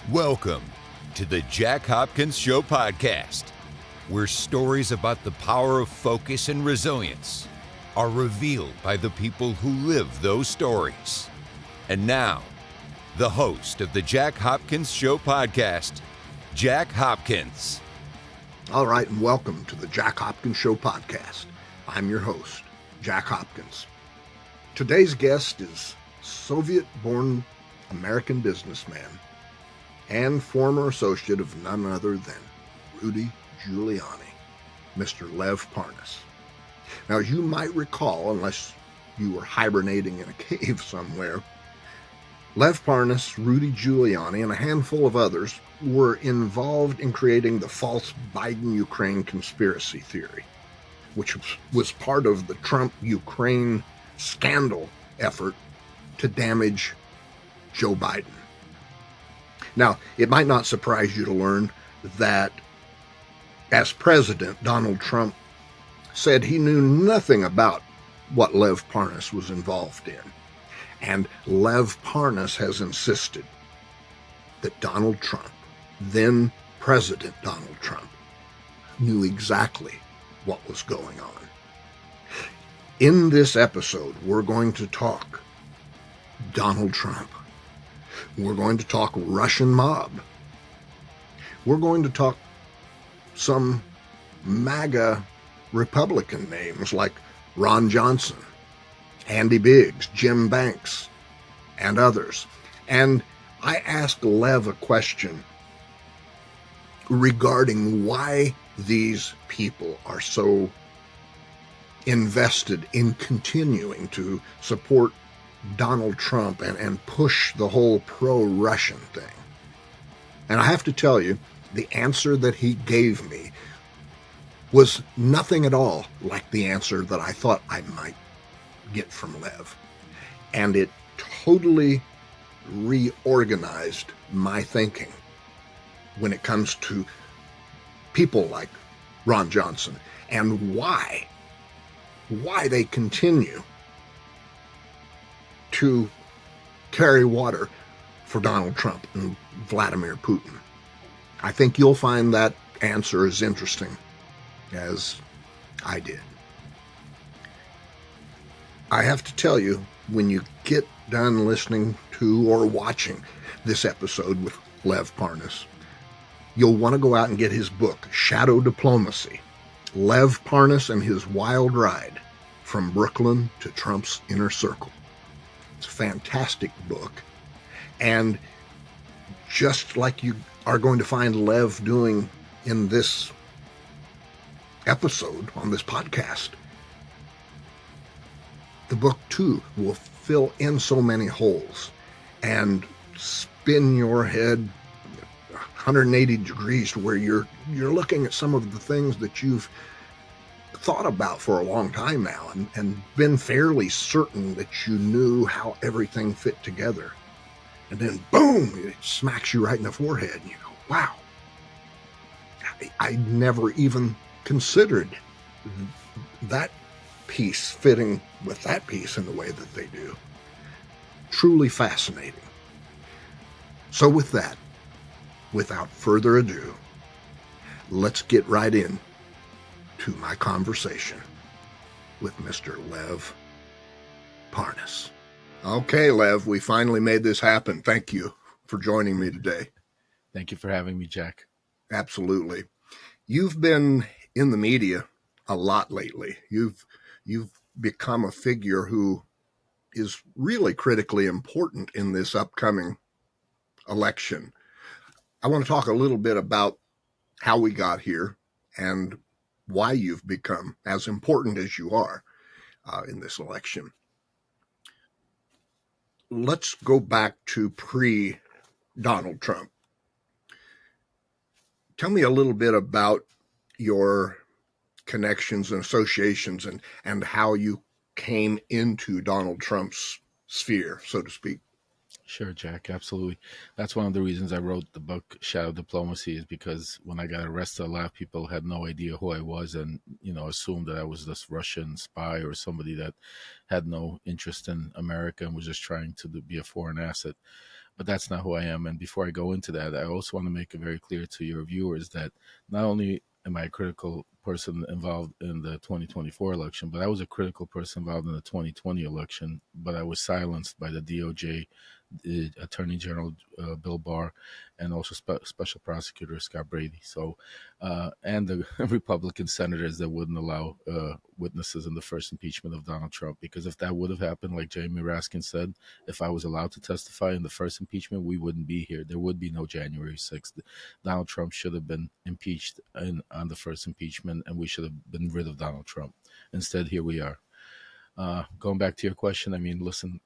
Welcome to the Jack Hopkins Show podcast, where stories about the power of focus and resilience are revealed by the people who live those stories. And now, the host of the Jack Hopkins Show podcast, Jack Hopkins. All right, and welcome to the Jack Hopkins Show podcast. I'm your host, Jack Hopkins. Today's guest is Soviet-born American businessman and former associate of none other than Rudy Giuliani, Mr. Lev Parnas. Now, as you might recall, unless you were hibernating in a cave somewhere, Lev Parnas, Rudy Giuliani, and a handful of others were involved in creating the false Biden-Ukraine conspiracy theory, which was part of the Trump-Ukraine scandal effort to damage Joe Biden. Now, it might not surprise you to learn that as president, Donald Trump said he knew nothing about what Lev Parnas was involved in. And Lev Parnas has insisted that Donald Trump, then President Donald Trump, knew exactly what was going on. In this episode, we're going to talk Donald Trump. We're going to talk Russian mob. We're going to talk some MAGA Republican names like Ron Johnson, Andy Biggs, Jim Banks, and others. And I asked Lev a question regarding why these people are so invested in continuing to support Donald Trump and push the whole pro-Russian thing. And I have to tell you, the answer that he gave me was nothing at all like the answer that I thought I might get from Lev. And it totally reorganized my thinking when it comes to people like Ron Johnson and why they continue to carry water for Donald Trump and Vladimir Putin. I think you'll find that answer as interesting as I did. I have to tell you, when you get done listening to or watching this episode with Lev Parnas, you'll want to go out and get his book, Shadow Diplomacy, Lev Parnas and His Wild Ride from Brooklyn to Trump's Inner Circle. It's a fantastic book. And just like you are going to find Lev doing in this episode on this podcast, the book too will fill in so many holes and spin your head 180 degrees to where you're looking at some of the things that you've thought about for a long time now and been fairly certain that you knew how everything fit together. And then boom, it smacks you right in the forehead and you go, wow, I never even considered that piece fitting with that piece in the way that they do. Truly fascinating. So with that, without further ado, let's get right in to my conversation with Mr. Lev Parnas. Okay, Lev, we finally made this happen. Thank you for joining me today. Thank you for having me, Jack. Absolutely. You've been in the media a lot lately. You've become a figure who is really critically important in this upcoming election. I want to talk a little bit about how we got here and why you've become as important as you are in this election. Let's go back to pre-Donald Trump. Tell me a little bit about your connections and associations and how you came into Donald Trump's sphere, so to speak. Sure, Jack, absolutely. That's one of the reasons I wrote the book Shadow Diplomacy, is because when I got arrested, a lot of people had no idea who I was and, assumed that I was this Russian spy or somebody that had no interest in America and was just trying to be a foreign asset. but that's not who I am. And before I go into that, I also want to make it very clear to your viewers that not only am I a critical person involved in the 2024 election, but I was a critical person involved in the 2020 election, but I was silenced by the DOJ, the Attorney General Bill Barr, and also Special Prosecutor Scott Brady. So, and the Republican senators that wouldn't allow witnesses in the first impeachment of Donald Trump, because if that would have happened, like Jamie Raskin said, if I was allowed to testify in the first impeachment, we wouldn't be here. There would be no January 6th. Donald Trump should have been impeached on the first impeachment, and we should have been rid of Donald Trump. Instead, here we are. Going back to your question, I mean, listen,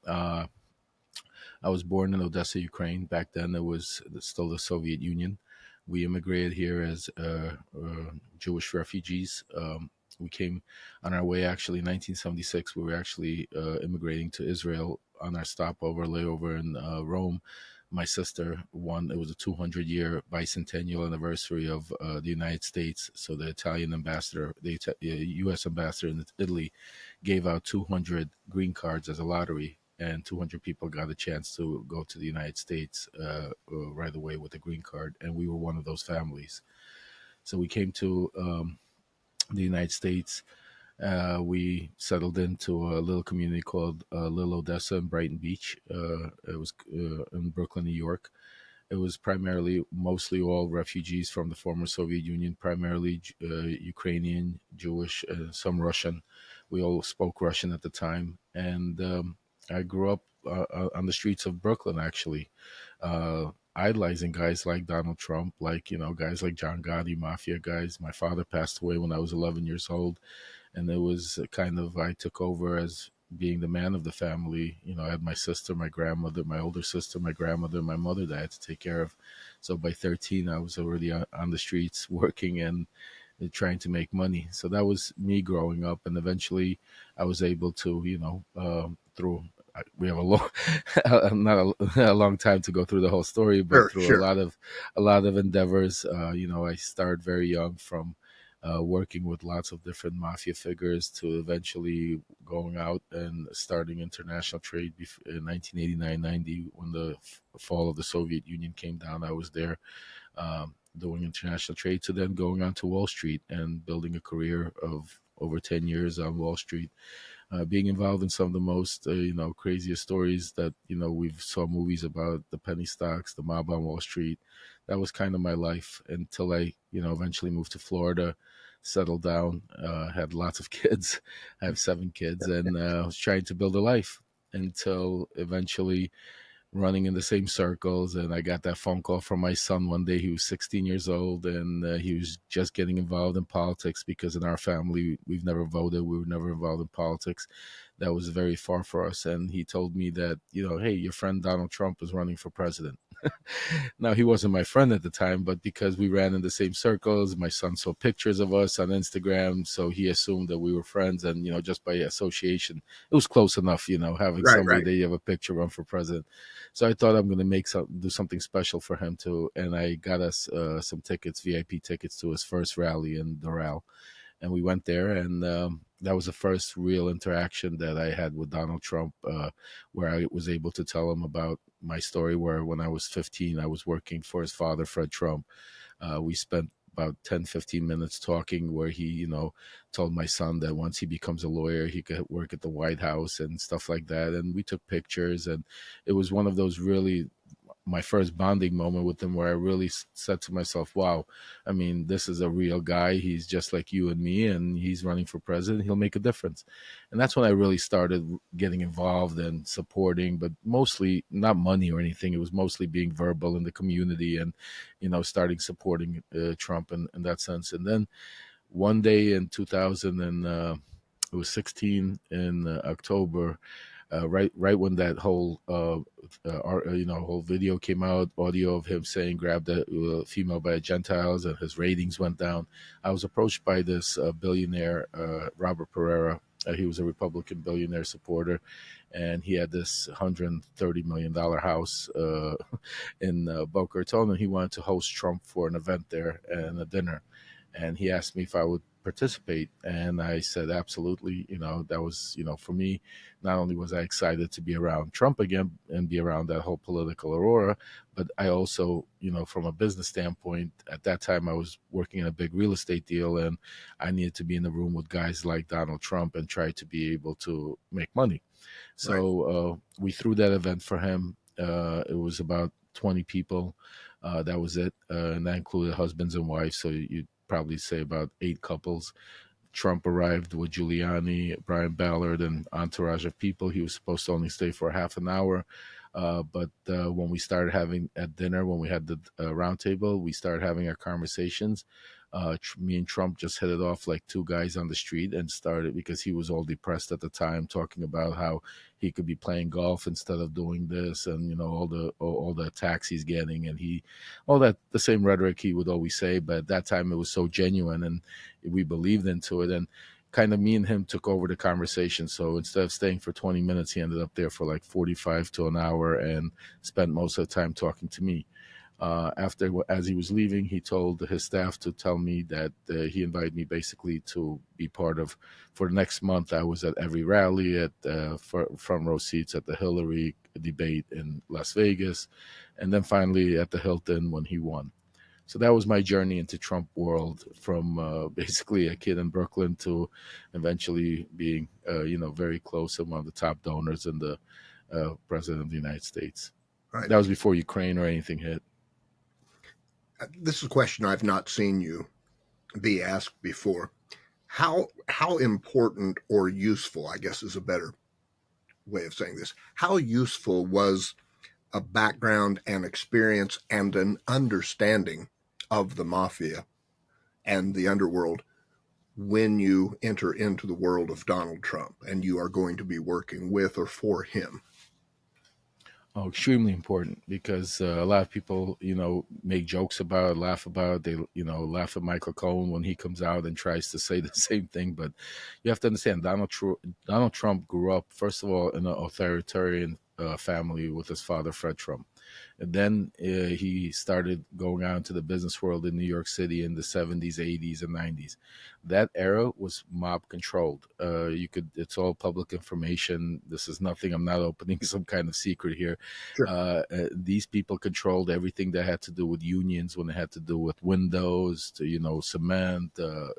I was born in Odessa, Ukraine. Back then, it was still the Soviet Union. We immigrated here as Jewish refugees. We came on our way, actually, in 1976. We were actually immigrating to Israel on our stopover, layover in Rome. My sister won, it was a 200-year bicentennial anniversary of the United States. So the Italian ambassador, the U.S. ambassador in Italy gave out 200 green cards as a lottery, and 200 people got a chance to go to the United States right away with a green card, and we were one of those families. So we came to the United States. We settled into a little community called Little Odessa in Brighton Beach. It was in Brooklyn, New York. It was mostly all refugees from the former Soviet Union, primarily Ukrainian, Jewish, some Russian. We all spoke Russian at the time. And I grew up on the streets of Brooklyn, actually, idolizing guys like Donald Trump, like, guys like John Gotti, mafia guys. My father passed away when I was 11 years old. And it was kind of, I took over as being the man of the family. I had my sister, my grandmother, my older sister, my grandmother, my mother that I had to take care of. So by 13, I was already on the streets working and trying to make money. So that was me growing up. And eventually I was able to, we have a long, not a long time to go through the whole story, but through a lot of endeavors. I started very young from working with lots of different mafia figures to eventually going out and starting international trade in 1989-90 when the fall of the Soviet Union came down. I was there doing international trade, to then going on to Wall Street and building a career of over 10 years on Wall Street. Being involved in some of the most, craziest stories that, we've saw movies about, the penny stocks, the mob on Wall Street. That was kind of my life until I, eventually moved to Florida, settled down, had lots of kids. I have 7 kids, and I was trying to build a life until eventually running in the same circles. And I got that phone call from my son one day. He was 16 years old, and he was just getting involved in politics, because in our family, we've never voted. We were never involved in politics. That was very far for us. And he told me that, hey, your friend Donald Trump is running for president. Now, he wasn't my friend at the time, but because we ran in the same circles, my son saw pictures of us on Instagram, so he assumed that we were friends. And, just by association, it was close enough, having somebody that you have a picture run for president. So I thought I'm going to do something special for him too. And I got us some tickets, VIP tickets, to his first rally in Doral. And we went there, and that was the first real interaction that I had with Donald Trump, where I was able to tell him about my story, where when I was 15, I was working for his father, Fred Trump. We spent about 10-15 minutes talking, where he, told my son that once he becomes a lawyer, he could work at the White House and stuff like that. And we took pictures, and it was one of those really, my first bonding moment with him, where I really said to myself, wow, I mean, this is a real guy. He's just like you and me, and he's running for president. He'll make a difference. And that's when I really started getting involved and supporting, but mostly not money or anything. It was mostly being verbal in the community and, starting supporting Trump in that sense. And then one day in 2000, and it was 16 in October, right when that whole whole video came out, audio of him saying grab the female by Gentiles, and his ratings went down. I was approached by this billionaire, Robert Pereira. He was a Republican billionaire supporter, and he had this $130 million house in Boca Raton, and he wanted to host Trump for an event there and a dinner. And he asked me if I would participate? And I said, absolutely. That was, for me, not only was I excited to be around Trump again and be around that whole political aurora, but I also, from a business standpoint, at that time I was working in a big real estate deal, and I needed to be in the room with guys like Donald Trump and try to be able to make money. Right. So we threw that event for him. It was about 20 people. That was it. And that included husbands and wives. So you'd probably say about 8 couples. Trump arrived with Giuliani, Brian Ballard, and entourage of people. He was supposed to only stay for half an hour. But when we started having at dinner, when we had the round table, we started having our conversations. Me and Trump just hit it off like two guys on the street and started, because he was all depressed at the time, talking about how he could be playing golf instead of doing this, and all the attacks he's getting, and all that, the same rhetoric he would always say. But at that time it was so genuine, and we believed into it, and kind of me and him took over the conversation. So instead of staying for 20 minutes, he ended up there for like 45 to an hour and spent most of the time talking to me. As he was leaving, he told his staff to tell me that he invited me basically to be part of, for the next month. I was at every rally, at front row seats at the Hillary debate in Las Vegas, and then finally at the Hilton when he won. So that was my journey into Trump world, from basically a kid in Brooklyn to eventually being, very close and one of the top donors and the president of the United States. Right. That was before Ukraine or anything hit. This is a question I've not seen you be asked before. How important or useful, I guess is a better way of saying this, how useful was a background and experience and an understanding of the mafia and the underworld when you enter into the world of Donald Trump and you are going to be working with or for him? Oh, extremely important, because a lot of people, make jokes about it, laugh about it. They, laugh at Michael Cohen when he comes out and tries to say the same thing. But you have to understand, Donald Trump grew up, first of all, in an authoritarian family with his father, Fred Trump. And then he started going out into the business world in New York City in the 70s, 80s, and 90s. That era was mob controlled. It's all public information. This is nothing. I'm not opening some kind of secret here. Sure. These people controlled everything that had to do with unions, when it had to do with windows, to, cement,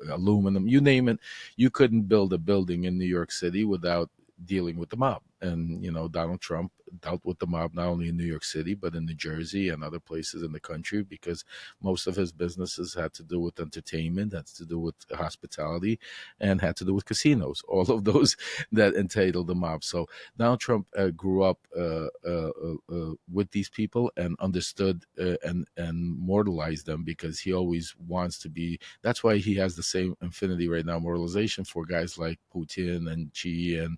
aluminum, you name it. You couldn't build a building in New York City without dealing with the mob. And, Donald Trump dealt with the mob not only in New York City, but in New Jersey and other places in the country, because most of his businesses had to do with entertainment, had to do with hospitality, and had to do with casinos, all of those that entailed the mob. So Donald Trump grew up with these people and understood and moralized them, because he always wants to be. That's why he has the same affinity right now, moralization, for guys like Putin and Xi and,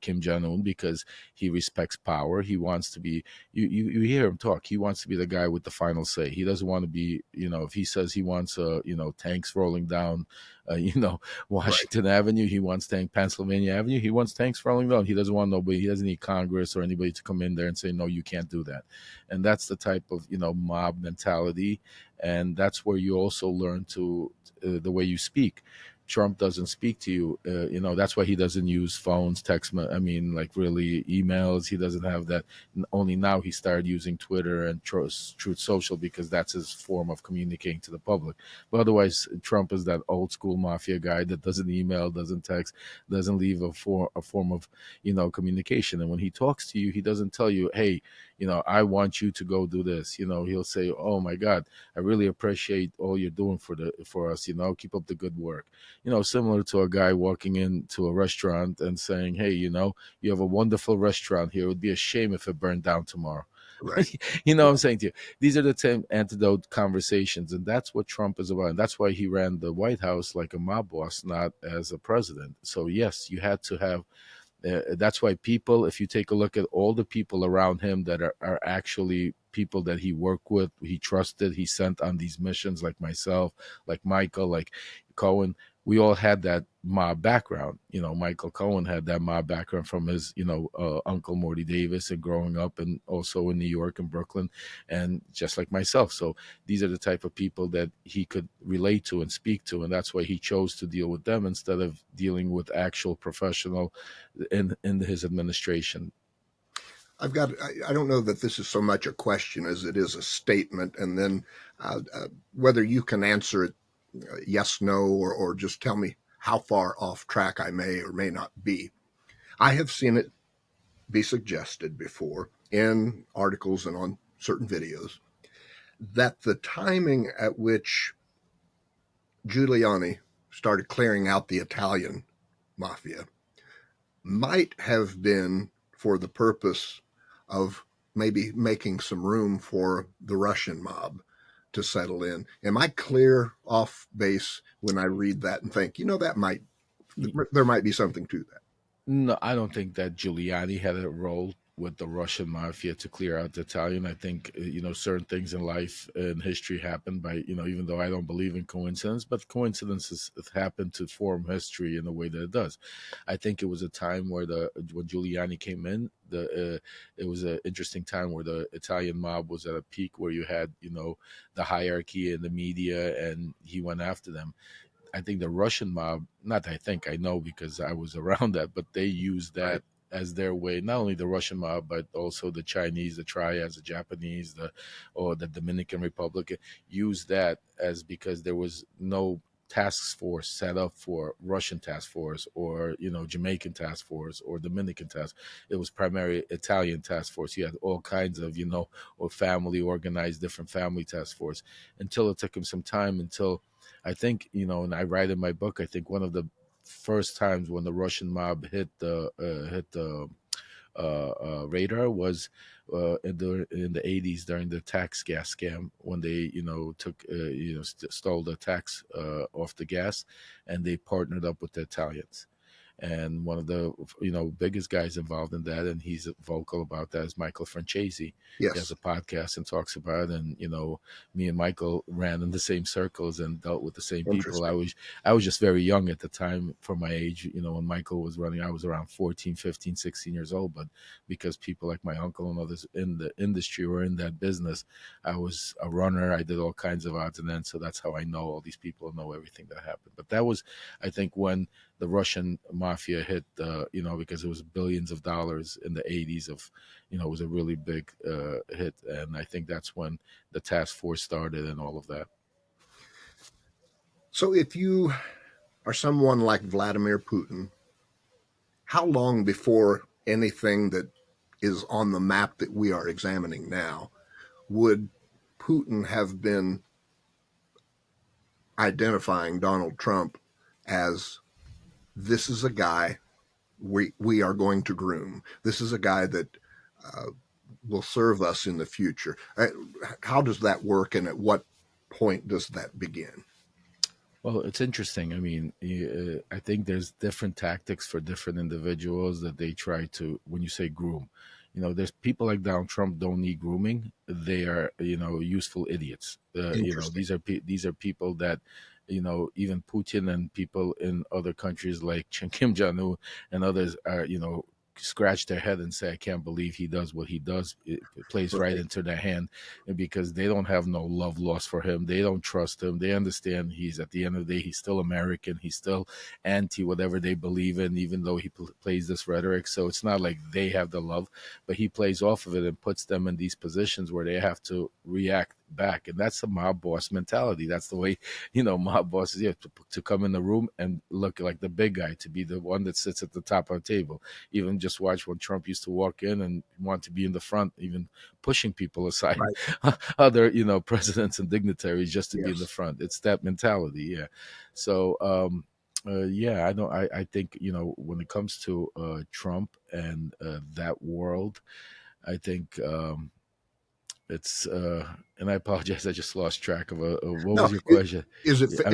Kim Jong-un, because he respects power. He wants to be, you hear him talk, he wants to be the guy with the final say. He doesn't want to be, if he says he wants tanks rolling down Washington Right. Avenue, he wants Pennsylvania Avenue, he wants tanks rolling down. He doesn't want nobody, he doesn't need Congress or anybody to come in there and say, no, you can't do that. And that's the type of mob mentality. And that's where you also learn to the way you speak. Trump doesn't speak to you. That's why he doesn't use phones, like really emails. He doesn't have that. Only now he started using Twitter and Truth Social, because that's his form of communicating to the public. But otherwise, Trump is that old school mafia guy that doesn't email, doesn't text, doesn't leave a form of, communication. And when he talks to you, he doesn't tell you, hey, I want you to go do this. He'll say, oh my God, I really appreciate all you're doing for us. Keep up the good work. Similar to a guy walking into a restaurant and saying, hey, you have a wonderful restaurant here. It would be a shame if it burned down tomorrow. Right. What I'm saying to you? These are the same antidote conversations. And that's what Trump is about. And that's why he ran the White House like a mob boss, not as a president. So yes, you had to have that's why people, if you take a look at all the people around him that are actually people that he worked with, he trusted, he sent on these missions, like myself, like Michael, like Cohen, we all had that mob background. Michael Cohen had that mob background from his, uncle Morty Davis, and growing up, and also in New York and Brooklyn, and just like myself. So these are the type of people that he could relate to and speak to, and that's why he chose to deal with them instead of dealing with actual professional in his administration. I don't know that this is so much a question as it is a statement, and then whether you can answer it yes, no, or just tell me how far off track I may or may not be. I have seen it be suggested before in articles and on certain videos that the timing at which Giuliani started clearing out the Italian mafia might have been for the purpose of maybe making some room for the Russian mob to settle in. Am I clear off base when I read that and think, there might be something to that? No, I don't think that Giuliani had a role with the Russian mafia to clear out the Italian. I think, certain things in life and history happen by, even though I don't believe in coincidence, but coincidences happen to form history in the way that it does. I think it was a time where when Giuliani came in, it was an interesting time where the Italian mob was at a peak where you had, the hierarchy and the media, and he went after them. I think the Russian mob, not I think, I know because I was around that, but they used that Right. as their way, not only the Russian mob, but also the Chinese, the Triads, the Japanese, or the Dominican Republic, used that as, because there was no task force set up for Russian task force or, Jamaican task force or Dominican task. It was primarily Italian task force. You had all kinds of, or family organized different family task force, until it took him some time, until I think, and I write in my book, I think one of the first times when the Russian mob hit the radar was in the 80s during the tax gas scam, when they took stole the tax off the gas, and they partnered up with the Italians. And one of the biggest guys involved in that, and he's vocal about that, is Michael Francesi. Yes. He has a podcast and talks about it. And me and Michael ran in the same circles and dealt with the same people. I was just very young at the time for my age. When Michael was running, I was around 14, 15, 16 years old. But because people like my uncle and others in the industry were in that business, I was a runner. I did all kinds of odds and ends. So that's how I know all these people, know everything that happened. But that was, I think, when the Russian mafia hit, because it was billions of dollars in the 80s of, it was a really big hit. And I think that's when the task force started and all of that. So if you are someone like Vladimir Putin, how long before anything that is on the map that we are examining now would Putin have been identifying Donald Trump as, this is a guy we are going to groom. This is a guy that will serve us in the future. How does that work, and at what point does that begin? Well, it's interesting. I mean, I think there's different tactics for different individuals that they try to, when you say groom, there's people like Donald Trump don't need grooming. They are, useful idiots. These are people that, even Putin and people in other countries like Kim Jong-un and others are, scratch their head and say, I can't believe he does what he does. It plays right into their hand, because they don't have no love lost for him. They don't trust him. They understand he's, at the end of the day, he's still American. He's still anti whatever they believe in, even though he plays this rhetoric. So it's not like they have the love, but he plays off of it and puts them in these positions where they have to react back. And that's a mob boss mentality. That's the way, mob bosses, to come in the room and look like the big guy, to be the one that sits at the top of the table. Even just watch when Trump used to walk in and want to be in the front, even pushing people aside, right. Other, presidents and dignitaries, just to be in the front. It's that mentality. Yeah. So, I think, when it comes to Trump and that world, I think it's and I apologize, I just lost track of what was your question? Is it fair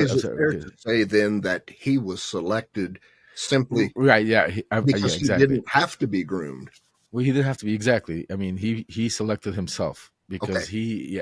to say then that he was selected simply right? Yeah, because he didn't have to be groomed? Well, he didn't have to be, exactly. I mean, he selected himself, because Okay. he,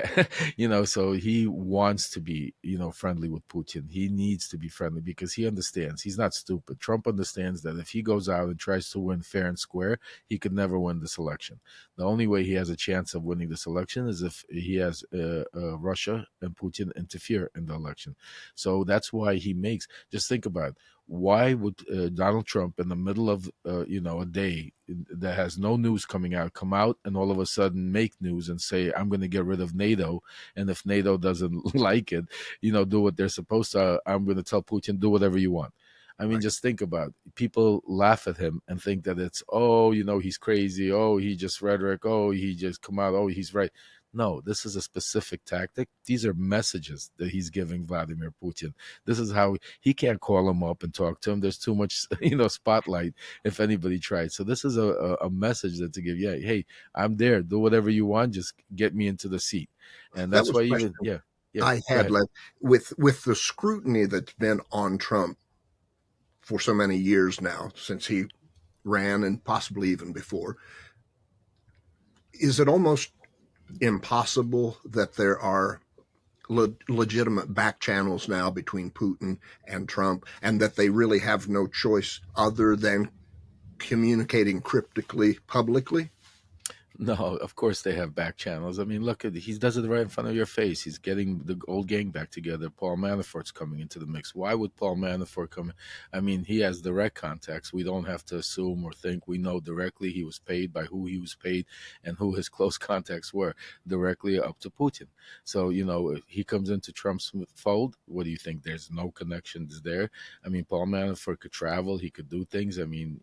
yeah, so he wants to be, friendly with Putin. He needs to be friendly because he understands. He's not stupid. Trump understands that if he goes out and tries to win fair and square, he could never win this election. The only way he has a chance of winning this election is if he has Russia and Putin interfere in the election. So that's why he makes. Just think about it. Why would Donald Trump, in the middle of a day that has no news coming out, come out and all of a sudden make news and say, I'm going to get rid of NATO, and if NATO doesn't like it, do what they're supposed to, I'm going to tell Putin, do whatever you want. I mean, Right. just think about it. People laugh at him and think that it's, oh, he's crazy, oh, he just rhetoric, oh, he just come out, oh, he's right. No, this is a specific tactic. These are messages that he's giving Vladimir Putin. This is how he can't call him up and talk to him. There's too much, spotlight if anybody tried. So this is a message that to give. Yeah, hey, I'm there. Do whatever you want. Just get me into the seat. And That that's was why a question even yeah. I Go had, ahead. Lev, with the scrutiny that's been on Trump for so many years now, since he ran and possibly even before. Is it almost impossible that there are legitimate back channels now between Putin and Trump, and that they really have no choice other than communicating cryptically publicly? No, of course they have back channels. I mean, look, he does it right in front of your face. He's getting the old gang back together. Paul Manafort's coming into the mix. Why would Paul Manafort come? I mean, he has direct contacts. We don't have to assume or think. We know directly he was paid, by who he was paid, and who his close contacts were, directly up to Putin. So, if he comes into Trump's fold, what do you think? There's no connections there. I mean, Paul Manafort could travel. He could do things. I mean,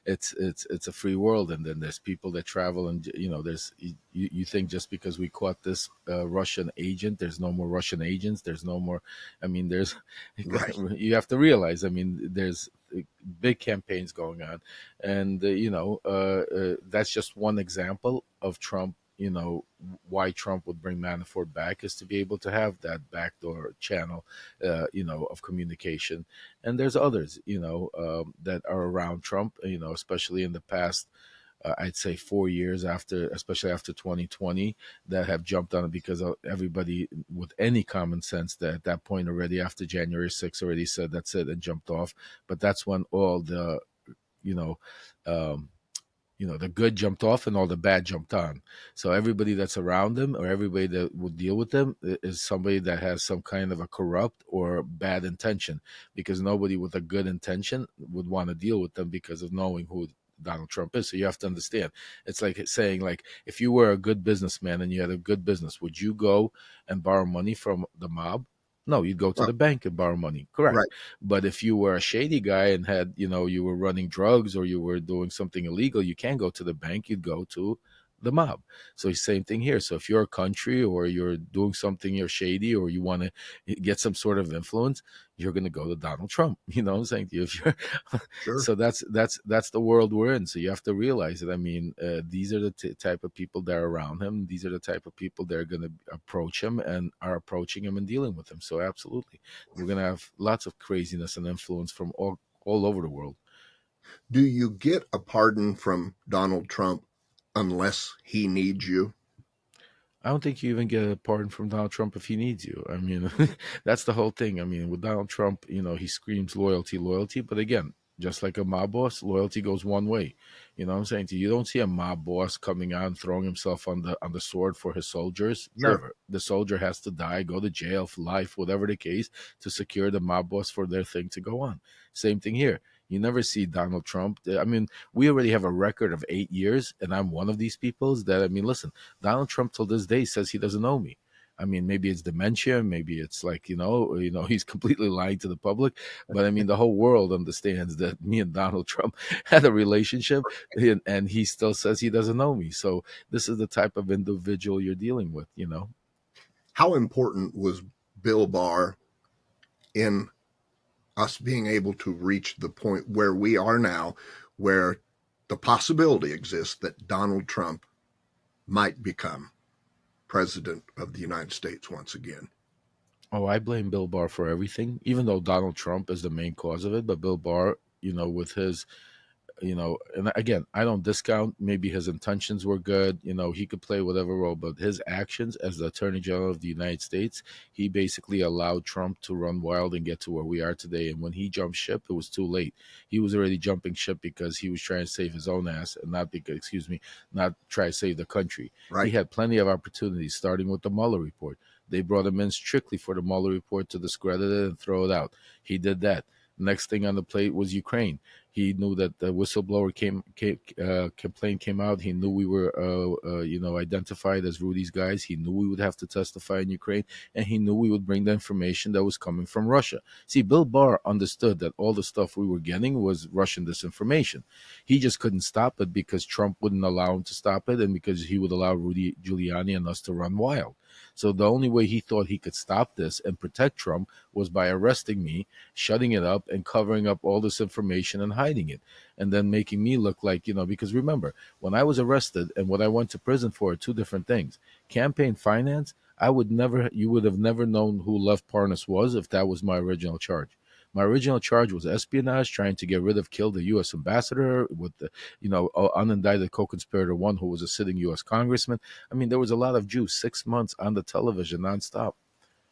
it's a free world, and then there's people that travel, and there's you think just because we caught this Russian agent, there's no more Russian agents, there's no more. I mean, there's Right. you have to realize, I mean, there's big campaigns going on, and that's just one example of Trump. Why Trump would bring Manafort back is to be able to have that backdoor channel, of communication. And there's others, that are around Trump, especially in the past, I'd say 4 years after, especially after 2020, that have jumped on it because everybody with any common sense that at that point already after January 6th already said that's it and jumped off. But that's when all the, you know, um, the good jumped off and all the bad jumped on. So everybody that's around him or everybody that would deal with him is somebody that has some kind of a corrupt or bad intention, because nobody with a good intention would want to deal with them because of knowing who Donald Trump is. So you have to understand. It's like saying, like, if you were a good businessman and you had a good business, would you go and borrow money from the mob? No, you'd go to Well, the bank and borrow money. Correct. right. But if you were a shady guy and had, you were running drugs or you were doing something illegal, you can't go to the bank. You'd go to the mob. So same thing here. So if you're a country or you're doing something, you're shady, or you want to get some sort of influence, you're going to go to Donald Trump. You know what I'm saying to you? If you're, Sure. so that's the world we're in. So you have to realize that. I mean, these are the type of people that are around him. These are the type of people that are going to approach him and are approaching him and dealing with him. So absolutely, we're going to have lots of craziness and influence from all over the world. Do you get a pardon from Donald Trump unless he needs you? I don't think you even get a pardon from Donald Trump if he needs you. I mean, that's the whole thing. I mean, with Donald Trump, he screams loyalty, loyalty. But again, just like a mob boss, loyalty goes one way. You know what I'm saying to you? You don't see a mob boss coming out and throwing himself on the sword for his soldiers. Sure. Never. The soldier has to die, go to jail for life, whatever the case, to secure the mob boss for their thing to go on. Same thing here. You never see Donald Trump. I mean, we already have a record of 8 years, and I'm one of these people that, I mean, listen, Donald Trump till this day says he doesn't know me. I mean, maybe it's dementia, maybe it's like, he's completely lying to the public. But I mean, the whole world understands that me and Donald Trump had a relationship, and he still says he doesn't know me. So this is the type of individual you're dealing with. How important was Bill Barr in us being able to reach the point where we are now, where the possibility exists that Donald Trump might become president of the United States once again? Oh, I blame Bill Barr for everything, even though Donald Trump is the main cause of it. But Bill Barr, with his And again, I don't discount, maybe his intentions were good. He could play whatever role, but his actions as the Attorney General of the United States, he basically allowed Trump to run wild and get to where we are today. And when he jumped ship, it was too late. He was already jumping ship because he was trying to save his own ass and not try to save the country. He Right. had plenty of opportunities, starting with the Mueller report. They brought him in strictly for the Mueller report to discredit it and throw it out. He did that. Next thing on the plate was Ukraine. He knew that the whistleblower complaint came out. He knew we were, identified as Rudy's guys. He knew we would have to testify in Ukraine, and he knew we would bring the information that was coming from Russia. See, Bill Barr understood that all the stuff we were getting was Russian disinformation. He just couldn't stop it because Trump wouldn't allow him to stop it, and because he would allow Rudy Giuliani and us to run wild. So the only way he thought he could stop this and protect Trump was by arresting me, shutting it up, and covering up all this information and hiding it, and then making me look like, because remember, when I was arrested and what I went to prison for are two different things. Campaign finance, you would have never known who Lev Parnas was if that was my original charge. My original charge was espionage, trying to kill the U.S. ambassador with the, unindicted co-conspirator one who was a sitting U.S. congressman. I mean, there was a lot of juice, 6 months on the television nonstop.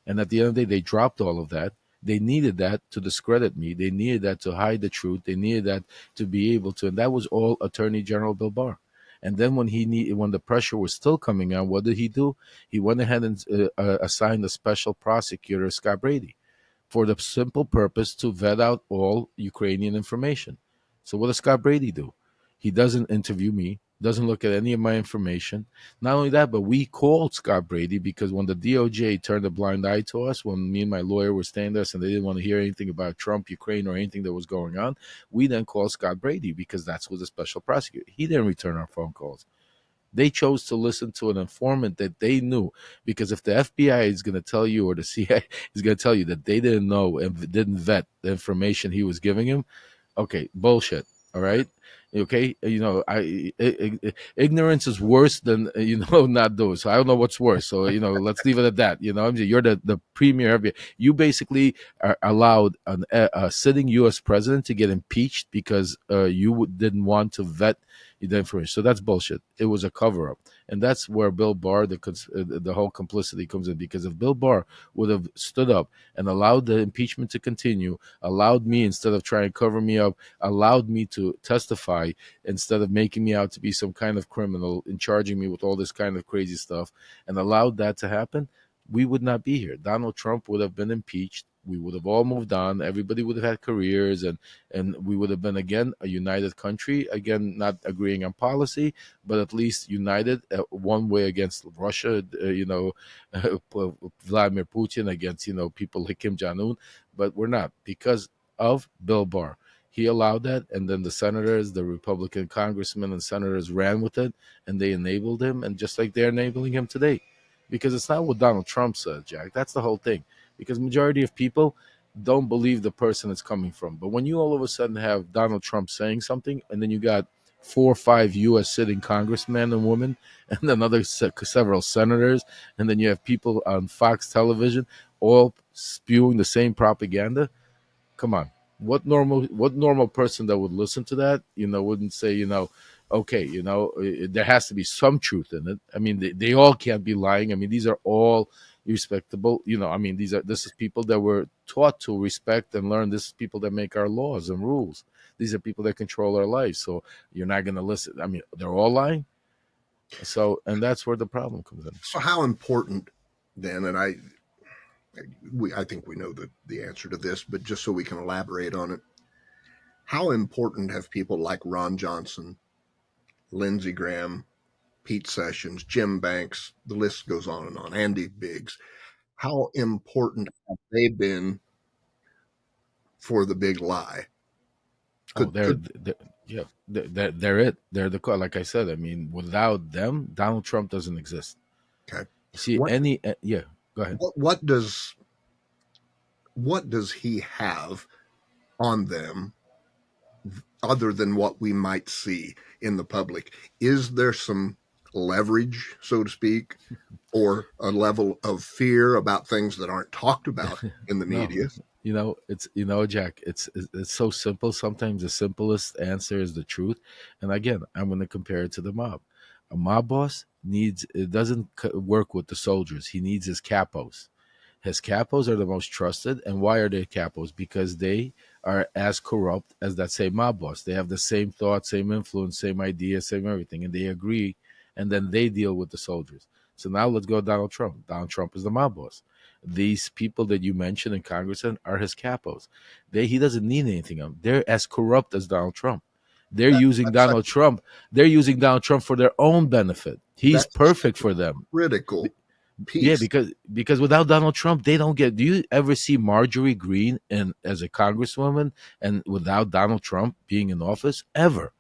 And at the end of the day, they dropped all of that. They needed that to discredit me. They needed that to hide the truth. They needed that to be able to, and that was all Attorney General Bill Barr. And then when the pressure was still coming on, what did he do? He went ahead and assigned a special prosecutor, Scott Brady, for the simple purpose to vet out all Ukrainian information. So what does Scott Brady do? He doesn't interview me, doesn't look at any of my information. Not only that, but we called Scott Brady because when the DOJ turned a blind eye to us, when me and my lawyer were staying there and they didn't want to hear anything about Trump, Ukraine, or anything that was going on, we then called Scott Brady because that's who the special prosecutor. He didn't return our phone calls. They chose to listen to an informant that they knew, because if the FBI is going to tell you, or the CIA is going to tell you that they didn't know and didn't vet the information he was giving him, okay, bullshit. All right. Okay. Ignorance is worse than, not doing. So I don't know what's worse. So, let's leave it at that. You're the premier FBI. You basically are allowed a sitting U.S. president to get impeached because you didn't want to vet the information. So that's bullshit. It was a cover up. And that's where Bill Barr, the whole complicity comes in. Because if Bill Barr would have stood up and allowed the impeachment to continue, allowed me, instead of trying to cover me up, allowed me to testify instead of making me out to be some kind of criminal and charging me with all this kind of crazy stuff, and allowed that to happen, we would not be here. Donald Trump would have been impeached. We would have all moved on. Everybody would have had careers, and we would have been, again, a united country, again, not agreeing on policy, but at least united one way against Russia, Vladimir Putin, against, people like Kim Jong-un. But we're not, because of Bill Barr. He allowed that, and then the senators, the Republican congressmen and senators ran with it, and they enabled him, and just like they're enabling him today. Because it's not what Donald Trump said, Jack. That's the whole thing. Because majority of people don't believe the person it's coming from. But when you all of a sudden have Donald Trump saying something, and then you got 4 or 5 U.S. sitting congressmen and women, and another several senators, and then you have people on Fox television all spewing the same propaganda, come on. What normal person that would listen to that, wouldn't say, okay, there has to be some truth in it. I mean, they all can't be lying. I mean, these are all respectable, this is people that were taught to respect and learn. This is people that make our laws and rules. These are people that control our lives. So you're not going to listen. I mean, they're all lying. So, and that's where the problem comes in. So how important then, and I think we know the answer to this, but just so we can elaborate on it, how important have people like Ron Johnson, Lindsey Graham, Pete Sessions, Jim Banks, the list goes on and on, Andy Biggs, how important have they been for the big lie? They're it. They're the core. Like I said, I mean, without them, Donald Trump doesn't exist. Okay. See, go ahead. What does he have on them other than what we might see in the public? Is there some leverage, so to speak, or a level of fear about things that aren't talked about in the media? It's Jack. It's so simple. Sometimes the simplest answer is the truth. And again, I'm going to compare it to the mob. A mob boss needs it doesn't work with the soldiers. He needs his capos. His capos are the most trusted. And why are they capos? Because they are as corrupt as that same mob boss. They have the same thoughts, same influence, same ideas, same everything, and they agree. And then they deal with the soldiers. So now let's go Donald Trump. Donald Trump is the mob boss. These people that you mentioned in Congress are his capos. He doesn't need anything of them. They're as corrupt as Donald Trump. They're using That's such, Donald Trump. They're using Donald Trump for their own benefit. He's that's such perfect a for them. critical Yeah, piece. because without Donald Trump, they don't get. Do you ever see Marjorie Greene as a congresswoman and without Donald Trump being in office? Ever?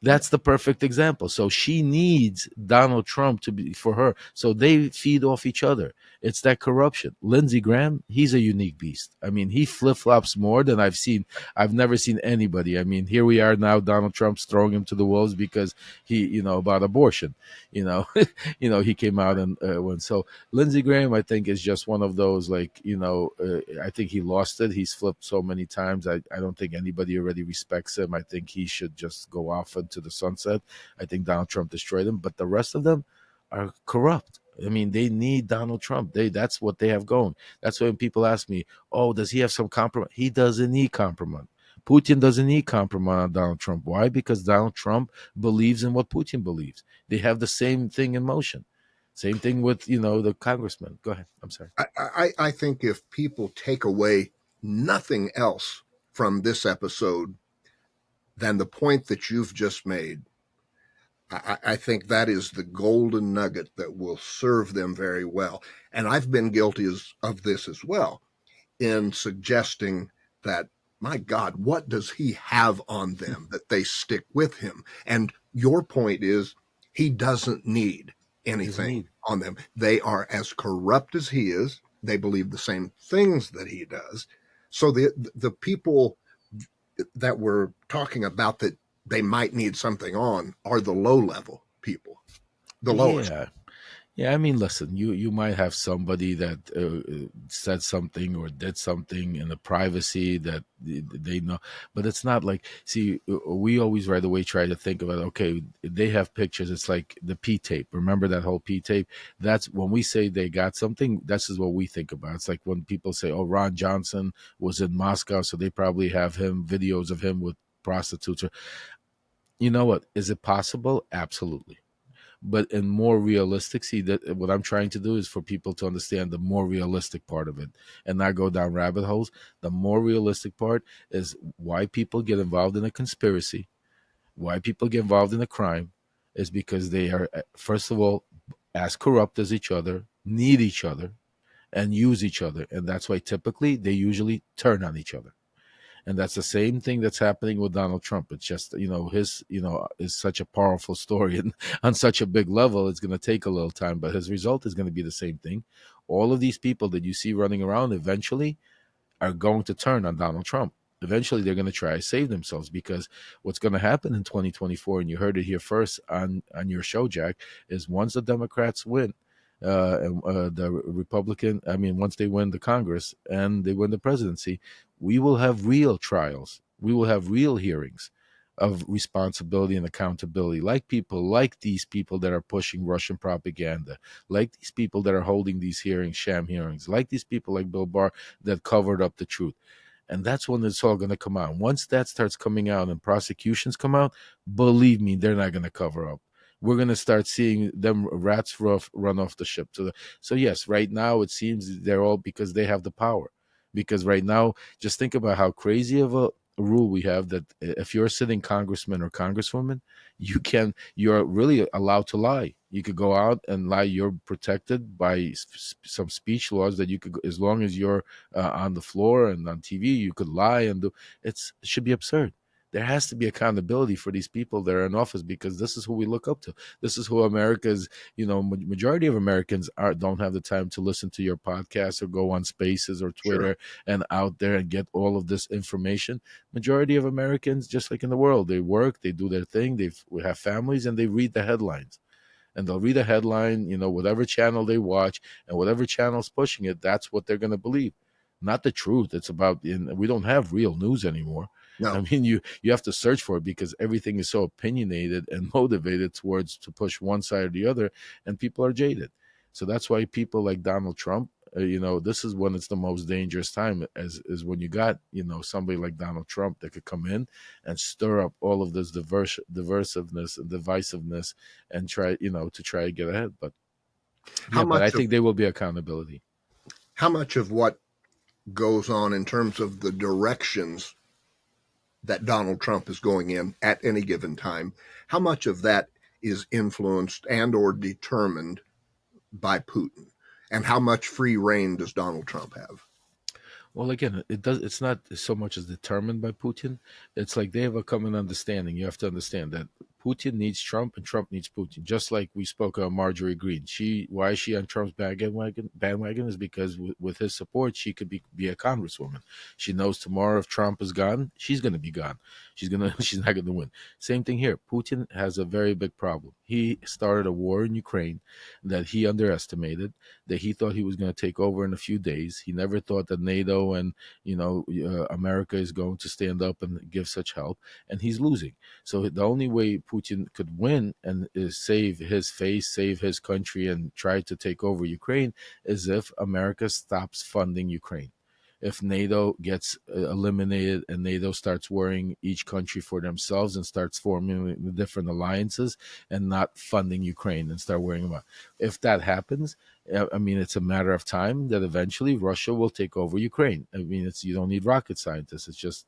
That's the perfect example. So she needs Donald Trump to be for her. So they feed off each other. It's that corruption. Lindsey Graham, he's a unique beast. I mean, he flip flops more than I've seen. I've never seen anybody. I mean, here we are now. Donald Trump's throwing him to the wolves because about abortion. You know, he came out and went. So Lindsey Graham, I think, is just one of those I think he lost it. He's flipped so many times. I don't think anybody already respects him. I think he should just go off into the sunset. I think Donald Trump destroyed him, but the rest of them are corrupt. I mean, they need Donald Trump. That's what they have going. That's when people ask me, "Oh, does he have some compromise?" He doesn't need compromise. Putin doesn't need compromise on Donald Trump. Why? Because Donald Trump believes in what Putin believes. They have the same thing in motion. Same thing with the congressman. Go ahead. I'm sorry. I think if people take away nothing else from this episode than the point that you've just made, I think that is the golden nugget that will serve them very well. And I've been guilty of this as well in suggesting that, my God, what does he have on them that they stick with him? And your point is he doesn't need anything on them. They are as corrupt as he is. They believe the same things that he does. So the people that we're talking about that they might need something on are the low level people, the lowest. Yeah, I mean, listen, you might have somebody that said something or did something in the privacy that they know, but it's not like, see, we always right away try to think about, okay, they have pictures. It's like the P tape. Remember that whole P tape? That's when we say they got something, this is what we think about. It's like when people say, oh, Ron Johnson was in Moscow, so they probably have videos of him with prostitutes. You know what? Is it possible? Absolutely. But in more realistic, see, that what I'm trying to do is for people to understand the more realistic part of it and not go down rabbit holes. The more realistic part is why people get involved in a conspiracy, why people get involved in a crime, is because they are, first of all, as corrupt as each other, need each other, and use each other. And that's why typically they usually turn on each other. And that's the same thing that's happening with Donald Trump. It's just, his, is such a powerful story and on such a big level, it's going to take a little time, but his result is going to be the same thing. All of these people that you see running around eventually are going to turn on Donald Trump. Eventually, they're going to try to save themselves, because what's going to happen in 2024, and you heard it here first on your show, Jack, is once the Democrats win, once they win the Congress and they win the presidency, we will have real trials. We will have real hearings of responsibility and accountability, like these people that are pushing Russian propaganda, like these people that are holding these hearings, sham hearings, like these people like Bill Barr that covered up the truth. And that's when it's all going to come out. Once that starts coming out and prosecutions come out, believe me, they're not going to cover up. We're going to start seeing them rats run off the ship. So yes, right now it seems they're all because they have the power. Because right now, just think about how crazy of a rule we have that if you're a sitting congressman or congresswoman, you're really allowed to lie. You could go out and lie. You're protected by some speech laws that you could, as long as you're on the floor and on TV, you could lie and do. It should be absurd. There has to be accountability for these people that are in office, because this is who we look up to. This is who America's, majority of Americans don't have the time to listen to your podcast or go on Spaces or Twitter. Sure. And out there and get all of this information. Majority of Americans, just like in the world, they work, they do their thing, they have families, and they read the headlines. And they'll read a headline, whatever channel they watch and whatever channel's pushing it, that's what they're going to believe. not the truth. It's about, we don't have real news anymore. I No. mean, you have to search for it because everything is so opinionated and motivated towards to push one side or the other, and people are jaded. So that's why people like Donald Trump, this is when it's the most dangerous time, as is when you got, somebody like Donald Trump that could come in and stir up all of this diversiveness and divisiveness and try, to try to get ahead. But How yeah, but I much of think there will be accountability. how much of what goes on in terms of the directions that Donald Trump is going in at any given time, how much of that is influenced and or determined by Putin? And how much free reign does Donald Trump have? Well, again, it's not so much as determined by Putin. It's like they have a common understanding. You have to understand that Putin needs Trump and Trump needs Putin. Just like we spoke of Marjorie Greene. Why is she on Trump's bandwagon is because with his support, she could be a congresswoman. She knows tomorrow if Trump is gone, she's going to be gone. She's not going to win. Same thing here. Putin has a very big problem. He started a war in Ukraine that he underestimated, that he thought he was going to take over in a few days. He never thought that NATO and America is going to stand up and give such help, and he's losing. So the only way Putin could win and save his face, save his country, and try to take over Ukraine is if America stops funding Ukraine. If NATO gets eliminated and NATO starts worrying each country for themselves and starts forming the different alliances and not funding Ukraine and start worrying about. If that happens, I mean, it's a matter of time that eventually Russia will take over Ukraine. I mean, you don't need rocket scientists. It's just,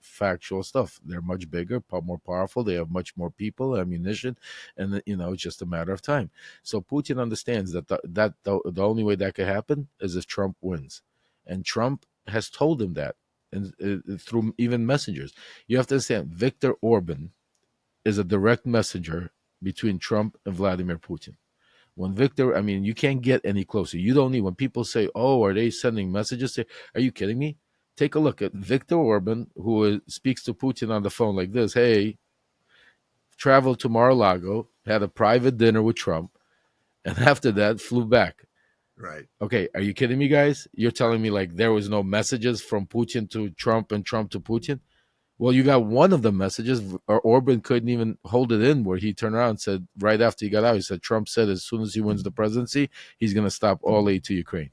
factual stuff. They're much bigger, more powerful. They have much more people, ammunition, and, it's just a matter of time. So Putin understands that the only way that could happen is if Trump wins. And Trump has told him that, and through even messengers. You have to understand, Viktor Orban is a direct messenger between Trump and Vladimir Putin. When Victor, I mean, you can't get any closer. You don't need, when people say, oh, are they sending messages? Are you kidding me? Take a look at Viktor Orban, who speaks to Putin on the phone like this. Hey, traveled to Mar-a-Lago, had a private dinner with Trump, and after that flew back. Right. Okay, are you kidding me, guys? You're telling me like there was no messages from Putin to Trump and Trump to Putin? Well, you got one of the messages, or Orban couldn't even hold it in, where he turned around and said, right after he got out, he said, Trump said as soon as he wins the presidency, he's going to stop all aid to Ukraine.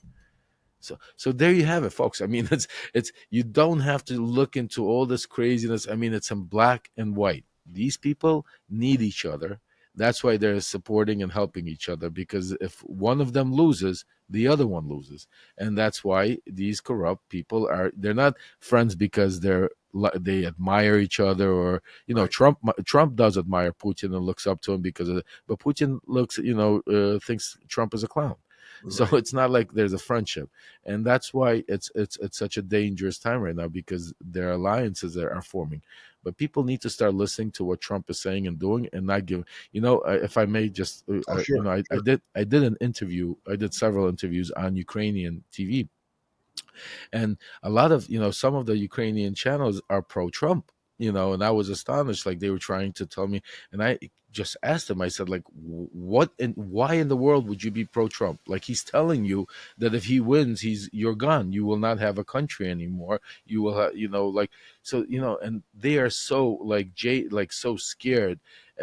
So there you have it, folks. I mean, it's you don't have to look into all this craziness. I mean, it's in black and white. These people need each other. That's why they're supporting and helping each other, because if one of them loses, the other one loses. And that's why these corrupt people they're not friends because they admire each other, or right. Trump does admire Putin and looks up to him because of it, but Putin thinks Trump is a clown. Right. So it's not like there's a friendship, and that's why it's such a dangerous time right now, because their alliances are forming. But people need to start listening to what Trump is saying and doing, and not give. If I may just, sure. I did an interview. I did several interviews on Ukrainian TV, and a lot of some of the Ukrainian channels are pro-Trump. And I was astonished. Like, they were trying to tell me, and I just asked him. I said, like, what and why in the world would you be pro-Trump? Like, he's telling you that if he wins, you're gone. You will not have a country anymore. You will have, and they are so so scared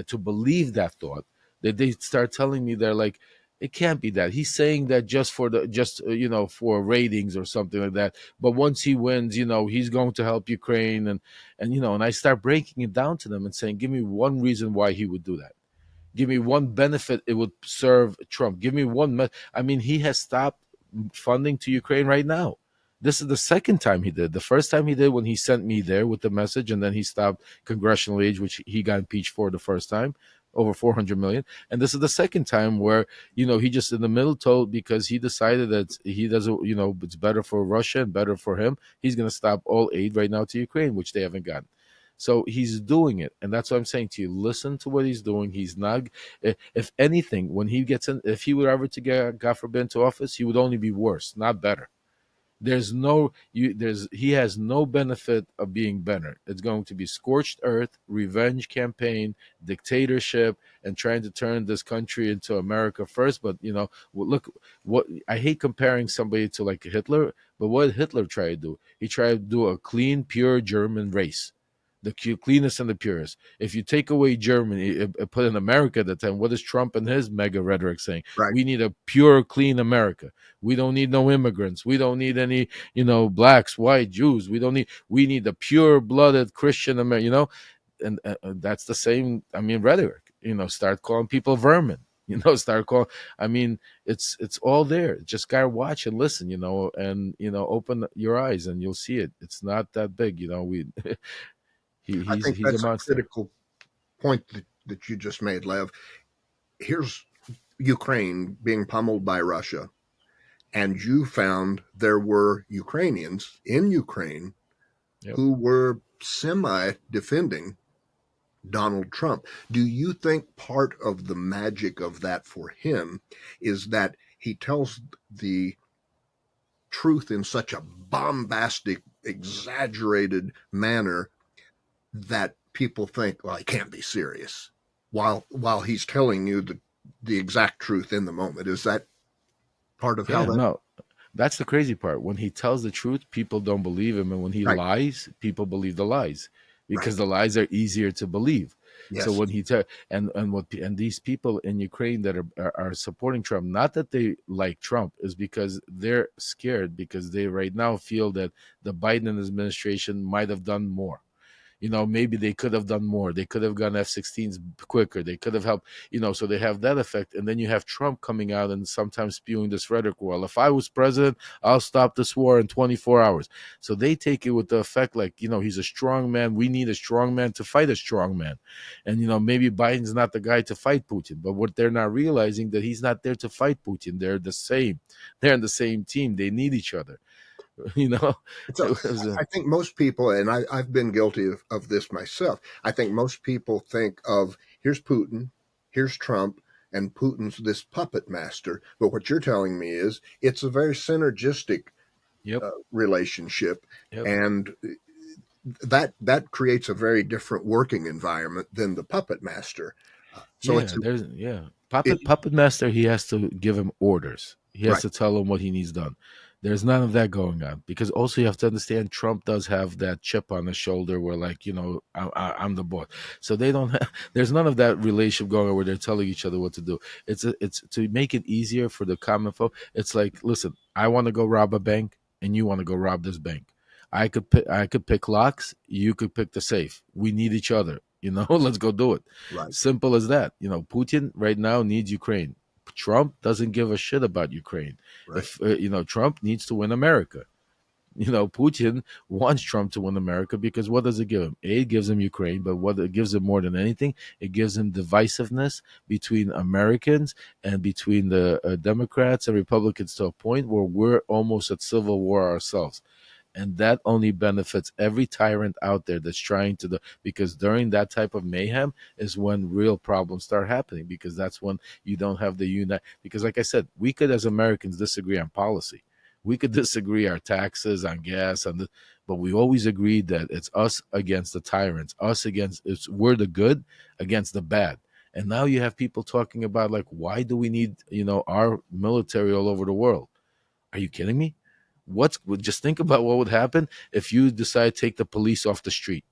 to believe that thought, that they start telling me, they're like, it can't be that. He's saying that just for ratings or something like that. But once he wins, he's going to help Ukraine, and I start breaking it down to them and saying, give me one reason why he would do that. Give me one benefit it would serve Trump. Give me one. I mean, he has stopped funding to Ukraine right now. This is the second time he did. The first time he did when he sent me there with the message, and then he stopped congressional aid, which he got impeached for the first time, over 400 million. And this is the second time where, he just in the middle told, because he decided that he doesn't, it's better for Russia and better for him, he's going to stop all aid right now to Ukraine, which they haven't gotten. So he's doing it. And that's what I'm saying to you. Listen to what he's doing. He's not, if anything, when he gets in, if he were ever to get, God forbid, into office, he would only be worse, not better. There's no he has no benefit of being better. It's going to be scorched earth, revenge campaign, dictatorship, and trying to turn this country into America first. But look, what I hate comparing somebody to like Hitler, but what did Hitler try to do? He tried to do a clean, pure German race, the cleanest and the purest. If you take away Germany, put in America at the time, what is Trump and his mega rhetoric saying? Right. We need a pure, clean America. We don't need no immigrants. We don't need any, blacks, white, Jews. We need the pure blooded Christian America, and that's the same, rhetoric. Start calling people vermin. Start calling. It's all there. Just gotta watch and listen. And open your eyes and you'll see it. It's not that big. We I think he's a that's a monster. critical point that you just made, Lev. Here's Ukraine being pummeled by Russia, and you found there were Ukrainians in Ukraine who were semi-defending Donald Trump. Do you think part of the magic of that for him is that he tells the truth in such a bombastic, exaggerated manner that people think, well, he can't be serious, while he's telling you the exact truth in the moment? Is that part of how that? No, that's the crazy part. When he tells the truth, people don't believe him, and when he Right. lies, people believe the lies because Right. the lies are easier to believe. Yes. So when he and these people in Ukraine that are supporting Trump, not that they like Trump, is because they're scared because they right now feel that the Biden administration might have done more. Maybe they could have done more. They could have gone F-16s quicker. They could have helped, so they have that effect. And then you have Trump coming out and sometimes spewing this rhetoric, well, if I was president, I'll stop this war in 24 hours. So they take it with the effect like, he's a strong man. We need a strong man to fight a strong man. And, maybe Biden's not the guy to fight Putin. But what they're not realizing that he's not there to fight Putin. They're the same. They're in the same team. They need each other. So I think most people, and I've been guilty of this myself, I think most people think of, here's Putin, here's Trump, and Putin's this puppet master. But what you're telling me is it's a very synergistic relationship. Yep. And that creates a very different working environment than the puppet master. So puppet master, he has to give him orders. He has to tell him what he needs done. There's none of that going on, because also you have to understand Trump does have that chip on his shoulder where, like, I'm the boss. So they don't have, there's none of that relationship going on where they're telling each other what to do. It's to make it easier for the common folk. It's like, listen, I want to go rob a bank and you want to go rob this bank. I could pick locks. You could pick the safe. We need each other. Let's go do it. Right. Simple as that. Putin right now needs Ukraine. Trump doesn't give a shit about Ukraine. Right. If Trump needs to win America. Putin wants Trump to win America because what does it give him? It gives him Ukraine, but what it gives him more than anything, it gives him divisiveness between Americans and between the Democrats and Republicans, to a point where we're almost at civil war ourselves. And that only benefits every tyrant out there that's trying to because during that type of mayhem is when real problems start happening, because that's when you don't have the unite. Because like I said, we could as Americans disagree on policy. We could disagree our taxes on gas, but we always agreed that it's us against the tyrants, we're the good against the bad. And now you have people talking about, like, why do we need, our military all over the world? Are you kidding me? Just think about what would happen if you decide to take the police off the street.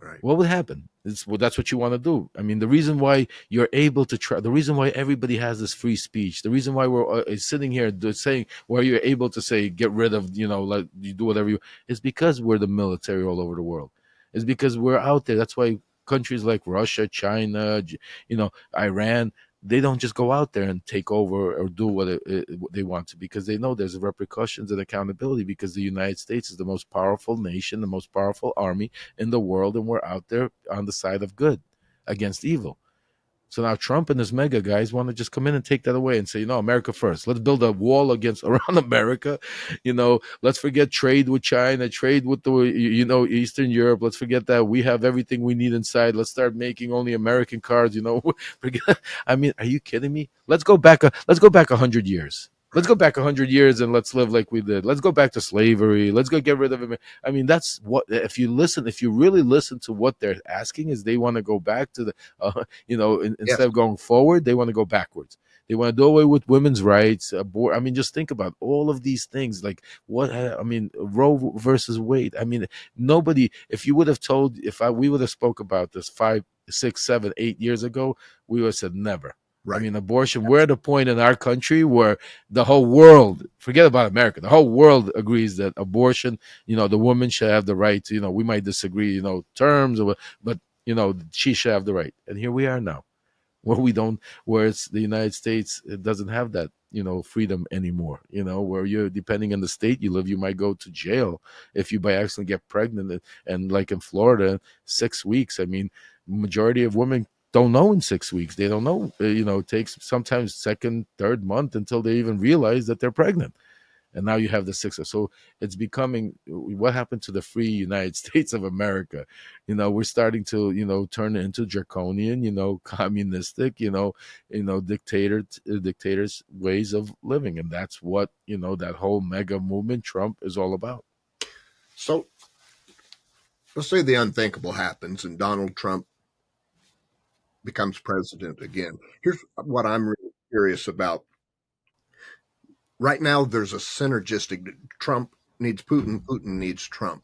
Right. What would happen? That's what you want to do. The reason why you're able to try, the reason why everybody has this free speech, the reason why we're sitting here saying, where you're able to say, get rid of, like, you do whatever you, is because we're the military all over the world. It's because we're out there. That's why countries like Russia, China, Iran, they don't just go out there and take over or do what they want to, because they know there's repercussions and accountability, because the United States is the most powerful nation, the most powerful army in the world, and we're out there on the side of good against evil. So now Trump and his mega guys want to just come in and take that away and say, America first. Let's build a wall around America. Let's forget trade with China, trade with the, Eastern Europe. Let's forget that. We have everything we need inside. Let's start making only American cars. Forget. Are you kidding me? Let's go back 100 years. Let's go back 100 years and let's live like we did. Let's go back to slavery. Let's go get rid of it. I mean, that's what, if you really listen to what they're asking, is they want to go back to the, Yes, instead of going forward, they want to go backwards. They want to do away with women's rights, I mean, just think about all of these things. Like I mean, Roe versus Wade. I mean, nobody, if you would have told, we would have spoke about this 5, 6, 7, 8 years ago, we would have said never. I right. mean, abortion, we're at a point in our country where the whole world, forget about America, the whole world agrees that abortion, the woman should have the right to, we might disagree, terms, but, she should have the right. And here we are now, where we don't, where it's the United States, it doesn't have that, freedom anymore, where you're, depending on the state you live, you might go to jail if you by accident get pregnant. And like in Florida, 6 weeks, I mean, majority of women don't know in 6 weeks. They don't know, it takes sometimes second, third month until they even realize that they're pregnant. And now you have the six. So it's becoming, what happened to the free United States of America? We're starting to, turn it into draconian, communistic, dictators ways of living. And that's what, that whole mega movement Trump is all about. So let's say the unthinkable happens and Donald Trump becomes president again. Here's what I'm really curious about. Right now, there's a synergistic. Trump needs Putin. Putin needs Trump.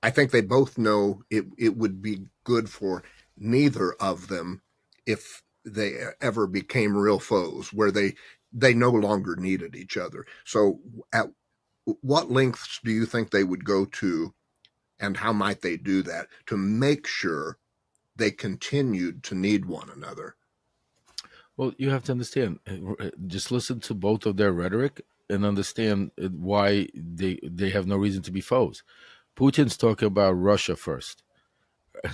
I think they both know it would be good for neither of them if they ever became real foes, where they no longer needed each other. So, at what lengths do you think they would go to, and how might they do that to make sure they continued to need one another? Well, you have to understand, just listen to both of their rhetoric and understand why they have no reason to be foes. Putin's talking about Russia first.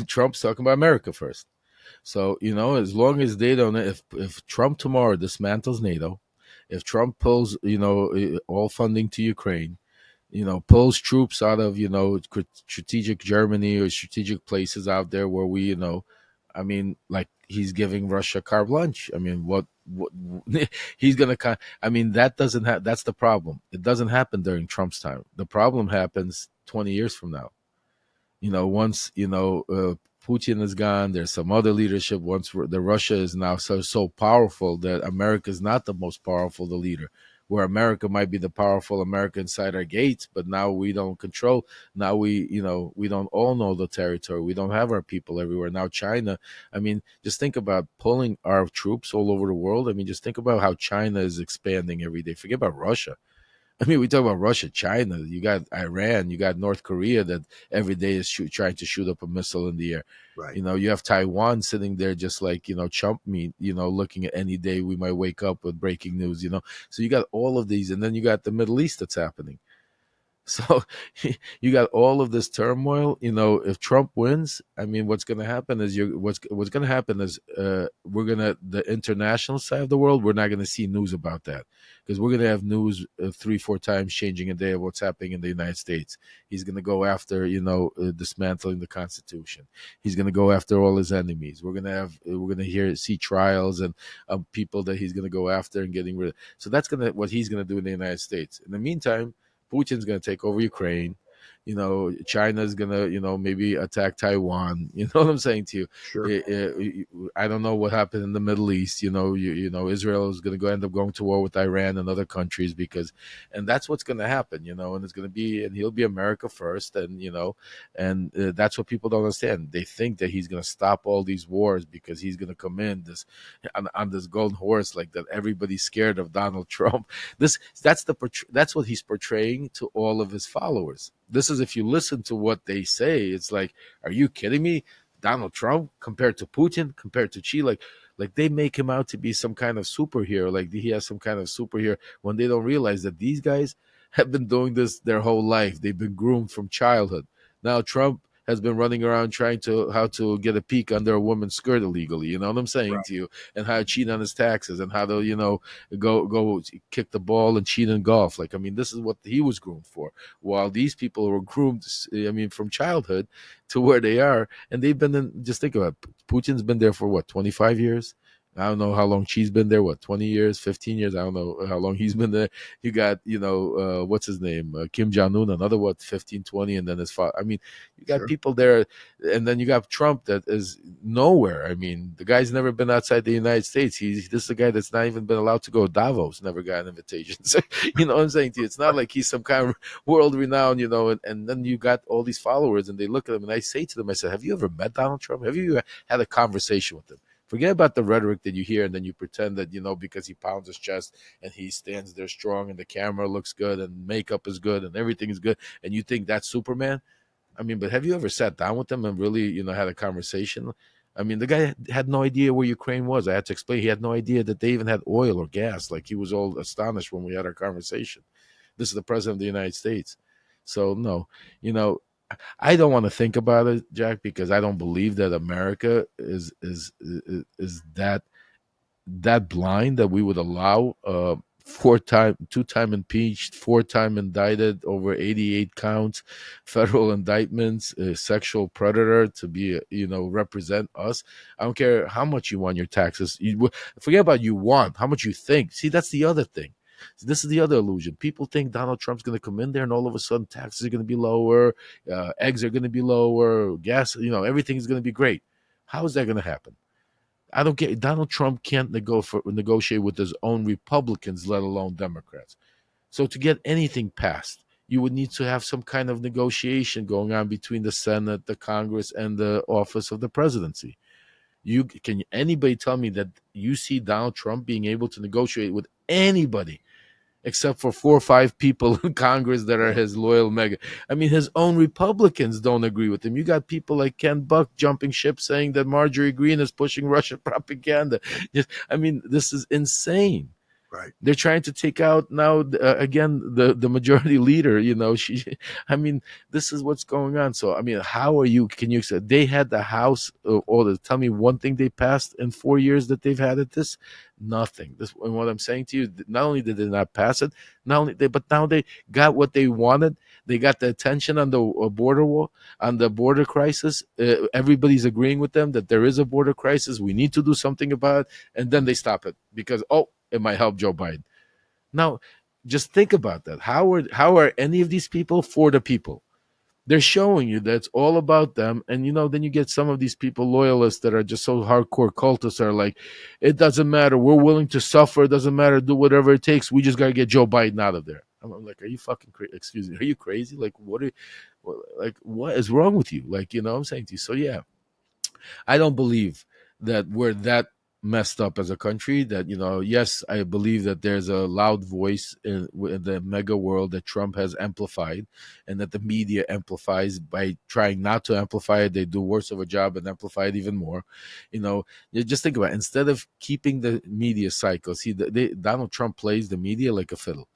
Trump's talking about America first. So, as long as they don't, if Trump tomorrow dismantles NATO, if Trump pulls, all funding to Ukraine, pulls troops out of, strategic Germany or strategic places out there where we, I mean, like he's giving Russia carte blanche. I mean, what he's going to, I mean, that doesn't have, that's the problem. It doesn't happen during Trump's time. The problem happens 20 years from now. Once, Putin is gone, there's some other leadership. Once the Russia is now so powerful that America is not the most powerful, the leader, where America might be the powerful America inside our gates, but now we don't control. Now we don't all know the territory. We don't have our people everywhere. Now China, I mean, just think about pulling our troops all over the world. I mean, just think about how China is expanding every day. Forget about Russia. I mean, we talk about Russia, China, you got Iran, you got North Korea that every day is trying to shoot up a missile in the air. Right. You have Taiwan sitting there just like, chump meat, looking at any day we might wake up with breaking news, So you got all of these, and then you got the Middle East that's happening. So you got all of this turmoil. If Trump wins, I mean, what's going to happen is what's going to happen is the international side of the world, we're not going to see news about that, because we're going to have news 3-4 times changing a day of what's happening in the United States. He's going to go after dismantling the Constitution. He's going to go after all his enemies. We're going to see trials and people that he's going to go after and getting rid of. So that's what he's going to do in the United States. In the meantime, Putin's going to take over Ukraine. China's going to, maybe attack Taiwan. You know what I'm saying to you? Sure. I don't know what happened in the Middle East. Israel is going to end up going to war with Iran and other countries and that's what's going to happen, and it's going to be, and he'll be America first. And, that's what people don't understand. They think that he's going to stop all these wars because he's going to come in on this golden horse, like that everybody's scared of Donald Trump. That's what he's portraying to all of his followers. This is, if you listen to what they say, it's like, are you kidding me? Donald Trump compared to Putin, compared to Xi, like they make him out to be some kind of superhero, like he has some kind of superhero, when they don't realize that these guys have been doing this their whole life. They've been groomed from childhood. Now Trump has been running around trying to how to get a peek under a woman's skirt illegally. You know what I'm saying Right. to you? And how to cheat on his taxes, and how to go kick the ball and cheat in golf. Like, I mean, this is what he was groomed for. While these people were groomed, I mean, from childhood to where they are, and they've been in. Just think about it. Putin's been there for what, 25 years. I don't know how long she's been there. What, 20 years, 15 years? I don't know how long he's been there. You got, what's his name? Kim Jong Un, another, what, 15, 20, and then his father. I mean, you got Sure. people there, and then you got Trump that is nowhere. I mean, the guy's never been outside the United States. This is a guy that's not even been allowed to go to Davos, never got an invitation. So, you know what I'm saying to you? It's not like he's some kind of world renowned, and then you got all these followers, and they look at him, and I say to them, I said, have you ever met Donald Trump? Have you had a conversation with him? Forget about the rhetoric that you hear, and then you pretend that, because he pounds his chest and he stands there strong and the camera looks good and makeup is good and everything is good, and you think that's Superman. I mean, but have you ever sat down with him and really, had a conversation? I mean, the guy had no idea where Ukraine was. I had to explain. He had no idea that they even had oil or gas. Like, he was all astonished when we had our conversation. This is the president of the United States. So, no, you know, I don't want to think about it, Jack, because I don't believe that America is that blind that we would allow two-time impeached, four-time indicted, over 88 counts, federal indictments, a sexual predator to be, represent us. I don't care how much you want your taxes. Forget about you want, how much you think. See, that's the other thing. This is the other illusion. People think Donald Trump's going to come in there and all of a sudden taxes are going to be lower, eggs are going to be lower, gas, everything's going to be great. How is that going to happen? I don't get. Donald Trump can't negotiate with his own Republicans, let alone Democrats. So to get anything passed, you would need to have some kind of negotiation going on between the Senate, the Congress, and the office of the presidency. Can anybody tell me that you see Donald Trump being able to negotiate with anybody except for 4 or 5 people in Congress that are his loyal mega? I mean, his own Republicans don't agree with him. You got people like Ken Buck jumping ship saying that Marjorie Greene is pushing Russian propaganda. I mean, this is insane. Right. They're trying to take out now again the majority leader. I mean, this is what's going on. So I mean, how are you? Can you say they had the House? Tell me one thing they passed in 4 years that they've had at this. Nothing. This, and what I'm saying to you, not only did they not pass it, but now they got what they wanted. They got the attention on the border war, on the border crisis. Everybody's agreeing with them that there is a border crisis. We need to do something about it, and then they stop it because it might help Joe Biden. Now, just think about that. How are any of these people for the people? They're showing you that it's all about them. And, then you get some of these people, loyalists, that are just so hardcore cultists, are like, it doesn't matter. We're willing to suffer. It doesn't matter. Do whatever it takes. We just got to get Joe Biden out of there. I'm like, are you fucking crazy? Excuse me. Are you crazy? Like, what is wrong with you? Like, I'm saying to you. So, yeah, I don't believe that we're that messed up as a country that, yes, I believe that there's a loud voice in the mega world that Trump has amplified, and that the media amplifies. By trying not to amplify it, they do worse of a job and amplify it even more. You just think about it. Instead of keeping the media cycle, see, Donald Trump plays the media like a fiddle.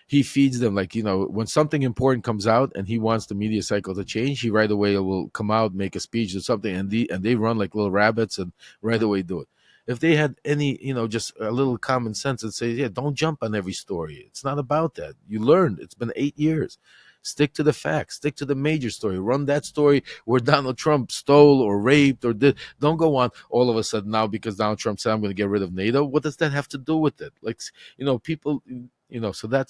He feeds them, like, when something important comes out and he wants the media cycle to change, he right away will come out, make a speech or something, and they run like little rabbits and right away do it. If they had any, just a little common sense and say, yeah, don't jump on every story. It's not about that. You learned. It's been 8 years. Stick to the facts. Stick to the major story. Run that story where Donald Trump stole or raped or did. Don't go on all of a sudden now because Donald Trump said, I'm going to get rid of NATO. What does that have to do with it? Like, people, so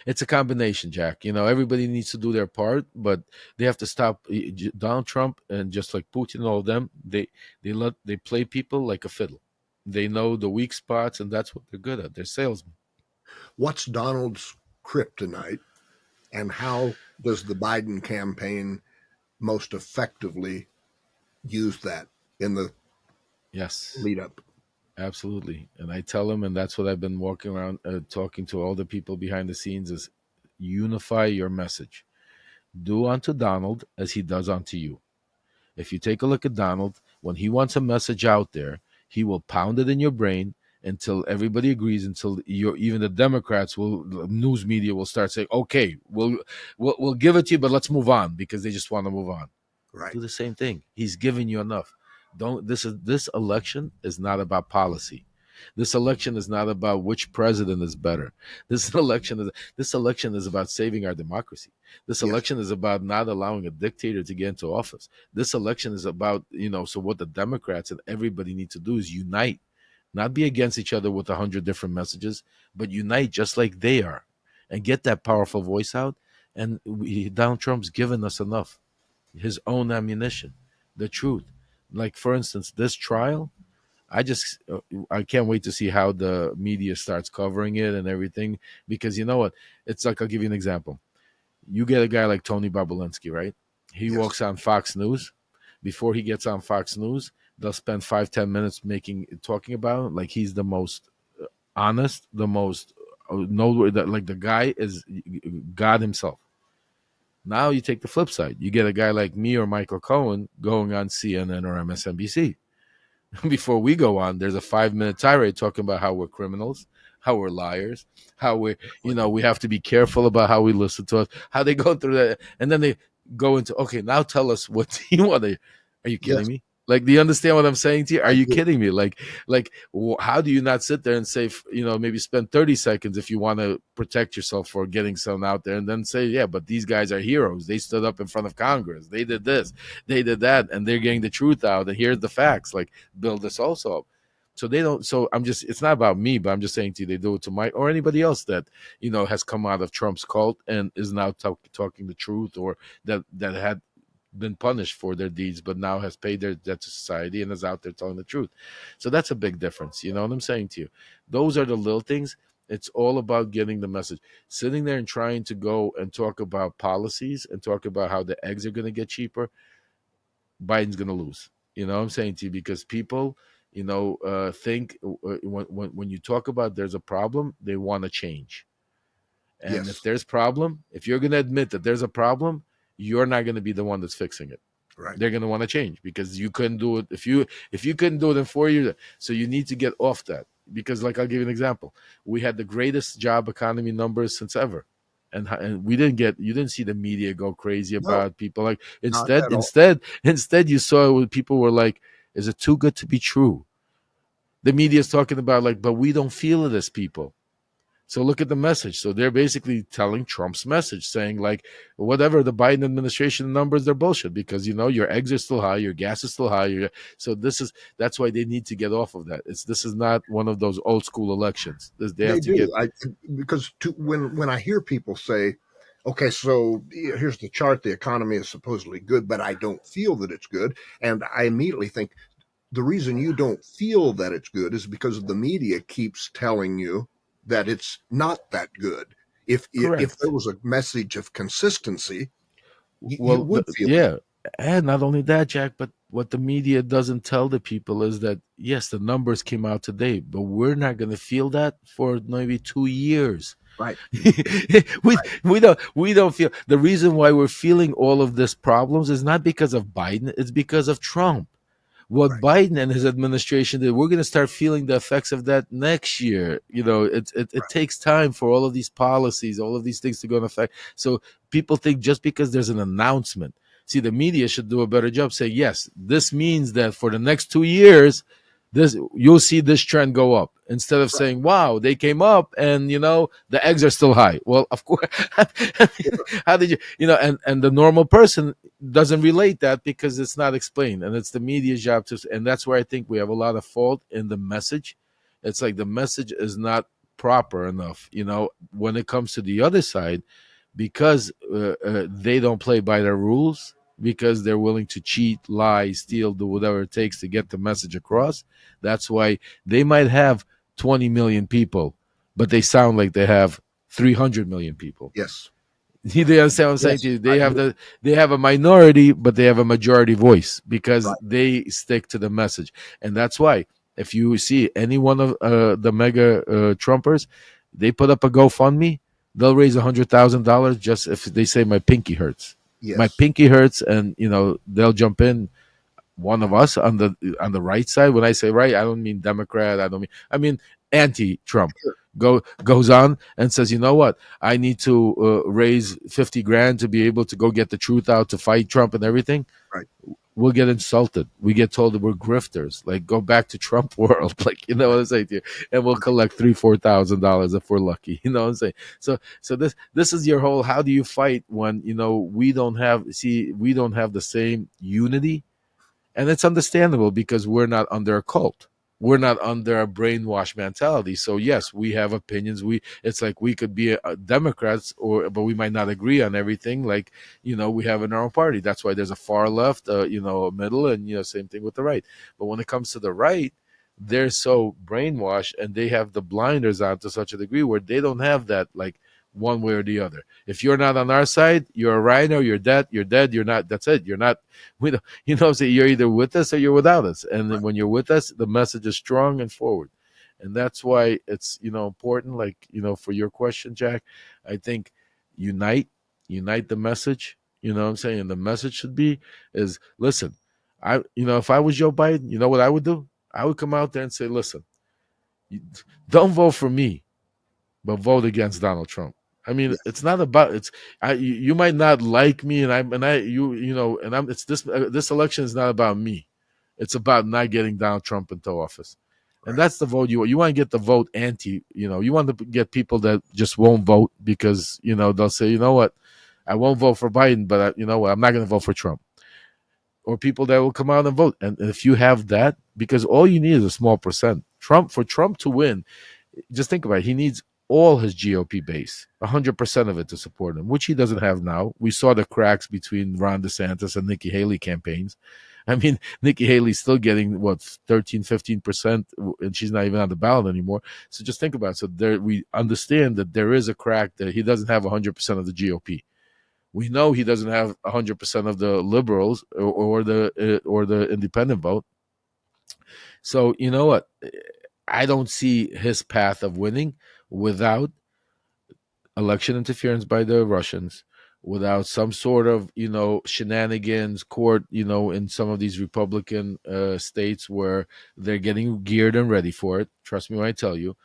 it's a combination, Jack. Everybody needs to do their part, but they have to stop Donald Trump, and just like Putin and all of them, they play people like a fiddle. They know the weak spots, and that's what they're good at. They're salesmen. What's Donald's kryptonite, and how does the Biden campaign most effectively use that in the lead up? Absolutely. And I tell them, and that's what I've been walking around talking to all the people behind the scenes, is unify your message. Do unto Donald as he does unto you. If you take a look at Donald, when he wants a message out there, he will pound it in your brain until everybody agrees, until even the Democrats the news media will start saying, okay, we'll give it to you, but let's move on, because they just want to move on. Right. Do the same thing. He's giving you enough. This election is not about policy. This election is not about which president is better. This election is about saving our democracy. This Yes. election is about not allowing a dictator to get into office. This election is about, so what the Democrats and everybody need to do is unite, not be against each other with 100 different messages, but unite just like they are and get that powerful voice out. And Donald Trump's given us enough, his own ammunition, the truth. Like, for instance, this trial, I can't wait to see how the media starts covering it and everything. Because you know what? It's like, I'll give you an example. You get a guy like Tony Barbalinski, right? He Yes. walks on Fox News. Before he gets on Fox News, they'll spend 5-10 minutes talking about it, like he's the most honest, the most know that, like, the guy is God himself. Now you take the flip side. You get a guy like me or Michael Cohen going on CNN or MSNBC. Before we go on, there's a 5-minute tirade talking about how we're criminals, how we're liars, how we have to be careful about how we listen to us, how they go through that. And then they go into, okay, now tell us what do you want to, are you kidding Yes. me? Like, do you understand what I'm saying to you? Are I you do. kidding me? How do you not sit there and say, maybe spend 30 seconds if you want to protect yourself for getting something out there, and then say, yeah, but these guys are heroes. They stood up in front of Congress. They did this, they did that, and they're getting the truth out. And here's the facts. Like, build this also up. So they don't. So it's not about me, but I'm just saying to you, they do it to Mike or anybody else that has come out of Trump's cult and is now talking the truth, or that had been punished for their deeds, but now has paid their debt to society and is out there telling the truth. So that's a big difference. You know what I'm saying to you? Those are the little things. It's all about getting the message. Sitting there and trying to go and talk about policies and talk about how the eggs are going to get cheaper, Biden's going to lose. You know what I'm saying to you? Because people, think when you talk about there's a problem, they want to change. And Yes. if you're going to admit that there's a problem, you're not going to be the one that's fixing it. Right. They're going to want to change because you couldn't do it. If you couldn't do it in 4 years, so you need to get off that. Because, like, I'll give you an example. We had the greatest job economy numbers since ever, and you didn't see the media go crazy No, about people. Like, not instead, at all. instead, you saw when people were like, "Is it too good to be true?" The media is talking about, like, but we don't feel it as people. So look at the message. So they're basically telling Trump's message, saying, like, whatever, the Biden administration numbers, they're bullshit because your eggs are still high, your gas is still high. So that's why they need to get off of that. This is not one of those old school elections. They have They to get. do. Because when I hear people say, okay, so here's the chart, the economy is supposedly good, but I don't feel that it's good, and I immediately think the reason you don't feel that it's good is because the media keeps telling you that it's not that good. If there Correct. was a message of consistency, you Well, would feel good. yeah, and not only that, Jack, but what the media doesn't tell the people is that, yes, the numbers came out today, but we're not going to feel that for maybe 2 years. Right. We don't feel. The reason why we're feeling all of these problems is not because of Biden, it's because of Trump. What Right. Biden and his administration did, we're going to start feeling the effects of that next year. It takes time for all of these policies, all of these things to go into effect. So people think just because there's an announcement, see, the media should do a better job. Say, yes, this means that for the next 2 years, you'll see this trend go up, instead of saying, wow, they came up and the eggs are still high. Well, of course. How did and the normal person doesn't relate that because it's not explained, and it's the media's job to. And that's where I think we have a lot of fault in the message. It's like the message is not proper enough, when it comes to the other side, because they don't play by their rules, because they're willing to cheat, lie, steal, do whatever it takes to get the message across. That's why they might have 20 million people, but they sound like they have 300 million people. Yes. You understand what I'm saying Yes. to you? I do. They have a minority, but they have a majority voice because Right. they stick to the message. And that's why if you see any one of the mega Trumpers, they put up a GoFundMe, they'll raise $100,000 just if they say my pinky hurts. Yes. My pinky hurts, and they'll jump in. One of us on the right side. When I say right, I don't mean Democrat. I mean anti-Trump. Sure. Goes on and says, you know what? I need to raise 50 grand to be able to go get the truth out to fight Trump and everything. Right. we'll get insulted. We get told that we're grifters. Like, go back to Trump world. Like, you know what I'm saying to you? And we'll collect $3,000-4,000 if we're lucky. You know what I'm saying? So this is your whole. How do you fight when we don't have the same unity? And it's understandable because we're not under a cult. We're not under a brainwash mentality. So yes, we have opinions. It's like we could be Democrats, but we might not agree on everything. Like we have in our own party. That's why there's a far left, a middle, and same thing with the right. But when it comes to the right, they're so brainwashed and they have the blinders on to such a degree where they don't have that like one way or the other. If you're not on our side, you're a rhino. You're dead. You're dead. You're not. That's it. You're not. We don't. So you're either with us or you're without us. And then when you're with us, the message is strong and forward. And that's why it's important. Like for your question, Jack, I think unite the message. You know what I'm saying? And the message should be is listen. If I was Joe Biden, you know what I would do? I would come out there and say, listen, don't vote for me, but vote against Donald Trump. I mean, Yes. it's not about it's. You might not like me, and I'm. It's this election is not about me. It's about not getting Donald Trump into office, and that's the vote you want. You want to get the vote anti. You want to get people that just won't vote because they'll say, you know what, I won't vote for Biden, but you know what, I'm not going to vote for Trump. Or people that will come out and vote. And if you have that, because all you need is a small percent. For Trump to win, just think about it. He needs all his GOP base, 100% of it to support him, which he doesn't have now. We saw the cracks between Ron DeSantis and Nikki Haley campaigns. I mean, Nikki Haley's still getting, 13, 15%, and she's not even on the ballot anymore. So just think about it. So we understand that there is a crack that he doesn't have 100% of the GOP. We know he doesn't have 100% of the liberals or the independent vote. So you know what? I don't see his path of winning without election interference by the Russians, without some sort of shenanigans court in some of these Republican states where they're getting geared and ready for it. Trust me when I tell you.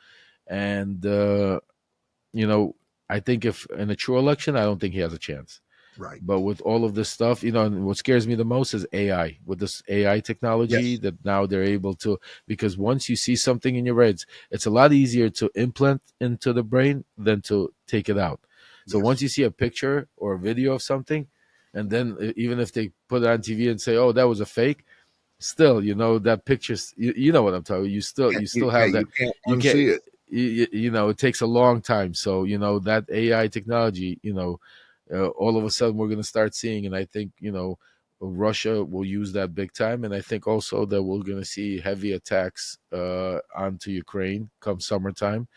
And I think if in a true election, I don't think he has a chance. Right. But with all of this stuff, and what scares me the most is AI. With this AI technology, Yes. that now they're able to, because once you see something in your brain, it's a lot easier to implant into the brain than to take it out. So Yes. once you see a picture or a video of something, and then even if they put it on TV and say, "Oh, that was a fake," still, that picture's, you know what I'm talking about. You still have that. You can't You can't. unsee it. It takes a long time. So that AI technology, all of a sudden we're going to start seeing, and I think Russia will use that big time, and I think also that we're going to see heavy attacks onto Ukraine come summertime.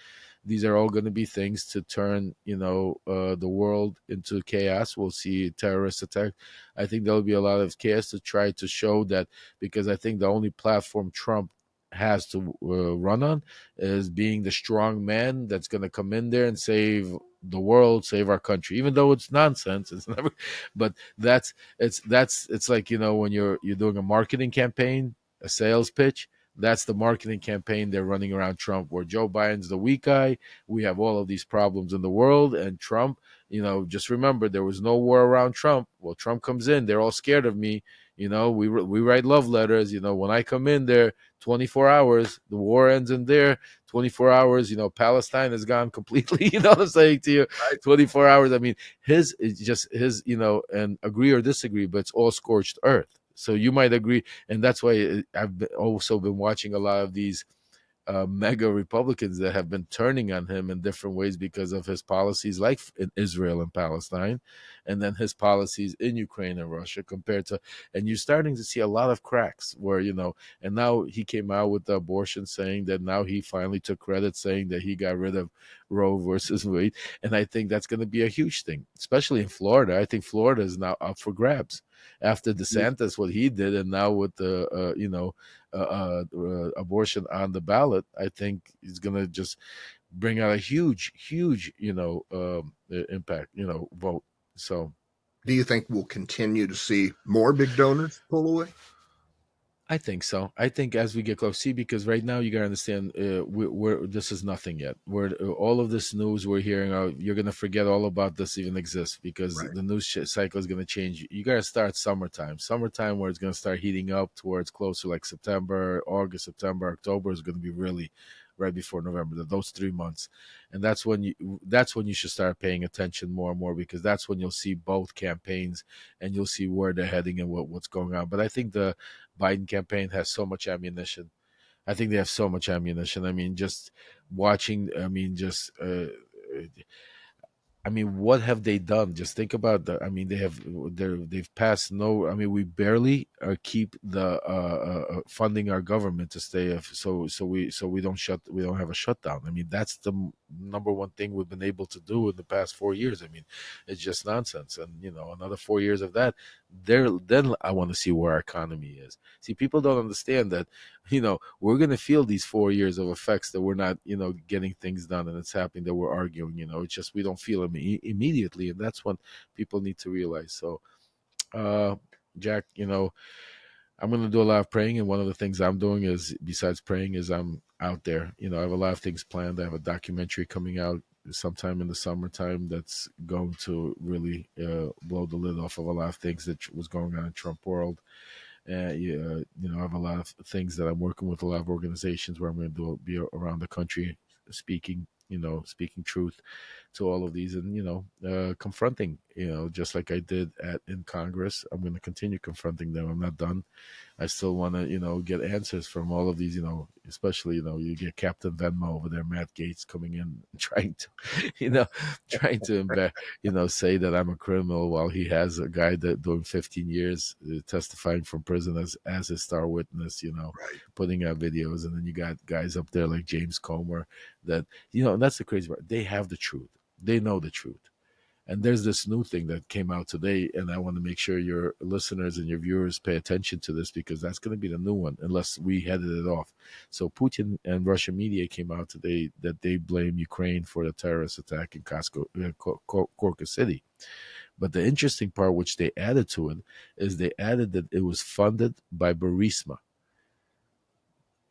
These are all going to be things to turn the world into chaos. We'll see terrorist attack. I think there'll be a lot of chaos to try to show that, because I think the only platform Trump has to run on is being the strong man that's going to come in there and save the world, save our country, even though it's nonsense. It's never, but it's like when you're doing a marketing campaign, a sales pitch. That's the marketing campaign they're running around Trump, where Joe Biden's the weak guy. We have all of these problems in the world, and Trump, just remember there was no war around Trump. Well, Trump comes in, they're all scared of me. We write love letters. When I come in there, 24 hours, the war ends in there. 24 hours, Palestine is gone completely. You know what I'm saying to you? Right. 24 hours. I mean, it's just his, and agree or disagree, but it's all scorched earth. So you might agree, and that's why I've also been watching a lot of these mega Republicans that have been turning on him in different ways because of his policies, like in Israel and Palestine, and then his policies in Ukraine and Russia compared to, and you're starting to see a lot of cracks where, and now he came out with the abortion, saying that now he finally took credit, saying that he got rid of Roe versus Wade. And I think that's going to be a huge thing, especially in Florida. I think Florida is now up for grabs after DeSantis, what he did, and now with the, abortion on the ballot. I think he's going to just bring out a huge, impact, vote. So, Do you think we'll continue to see more big donors pull away? I think so. I think as we get close, see, because right now you gotta understand, we're this is nothing yet. We're all of this news we're hearing out. You're gonna forget all about this even exists because Right. the news cycle is gonna change. You gotta start summertime where it's gonna start heating up towards closer like September, August, September, October is gonna be really right before November. Those 3 months, and that's when you should start paying attention more and more because that's when you'll see both campaigns and you'll see where they're heading and what's going on. But I think the Biden campaign has so much ammunition. I think they have so much ammunition. I mean, just watching. I mean, just I mean, what have they done? Just think about the. I mean, they've passed no. I mean, we barely keep the funding our government to stay. So we don't have a shutdown. I mean, that's the number one thing we've been able to do in the past 4 years. I mean, it's just nonsense. And another 4 years of that, then I want to see where our economy is. See, people don't understand that we're going to feel these 4 years of effects that we're not, getting things done and it's happening that we're arguing, it's just we don't feel them immediately. And that's what people need to realize. So, uh, Jack, I'm going to do a lot of praying. And one of the things I'm doing is, besides praying, is I'm out there. I have a lot of things planned. I have a documentary coming out sometime in the summertime that's going to really blow the lid off of a lot of things that was going on in Trump world. I have a lot of things that I'm working with, a lot of organizations where I'm going to be around the country speaking truth to all of these and, confronting, just like I did in Congress. I'm going to continue confronting them. I'm not done. I still want to, get answers from all of these, especially, you get Captain Venmo over there, Matt Gates coming in, trying to, trying to, say that I'm a criminal while he has a guy that doing 15 years testifying from prison as his star witness, Right. putting out videos. And then you got guys up there like James Comer that, and that's the crazy part. They have the truth. They know the truth. And there's this new thing that came out today, and I want to make sure your listeners and your viewers pay attention to this because that's going to be the new one, unless we headed it off. So Putin and Russian media came out today that they blame Ukraine for the terrorist attack in Corpus City. But the interesting part, which they added to it, is they added that it was funded by Burisma.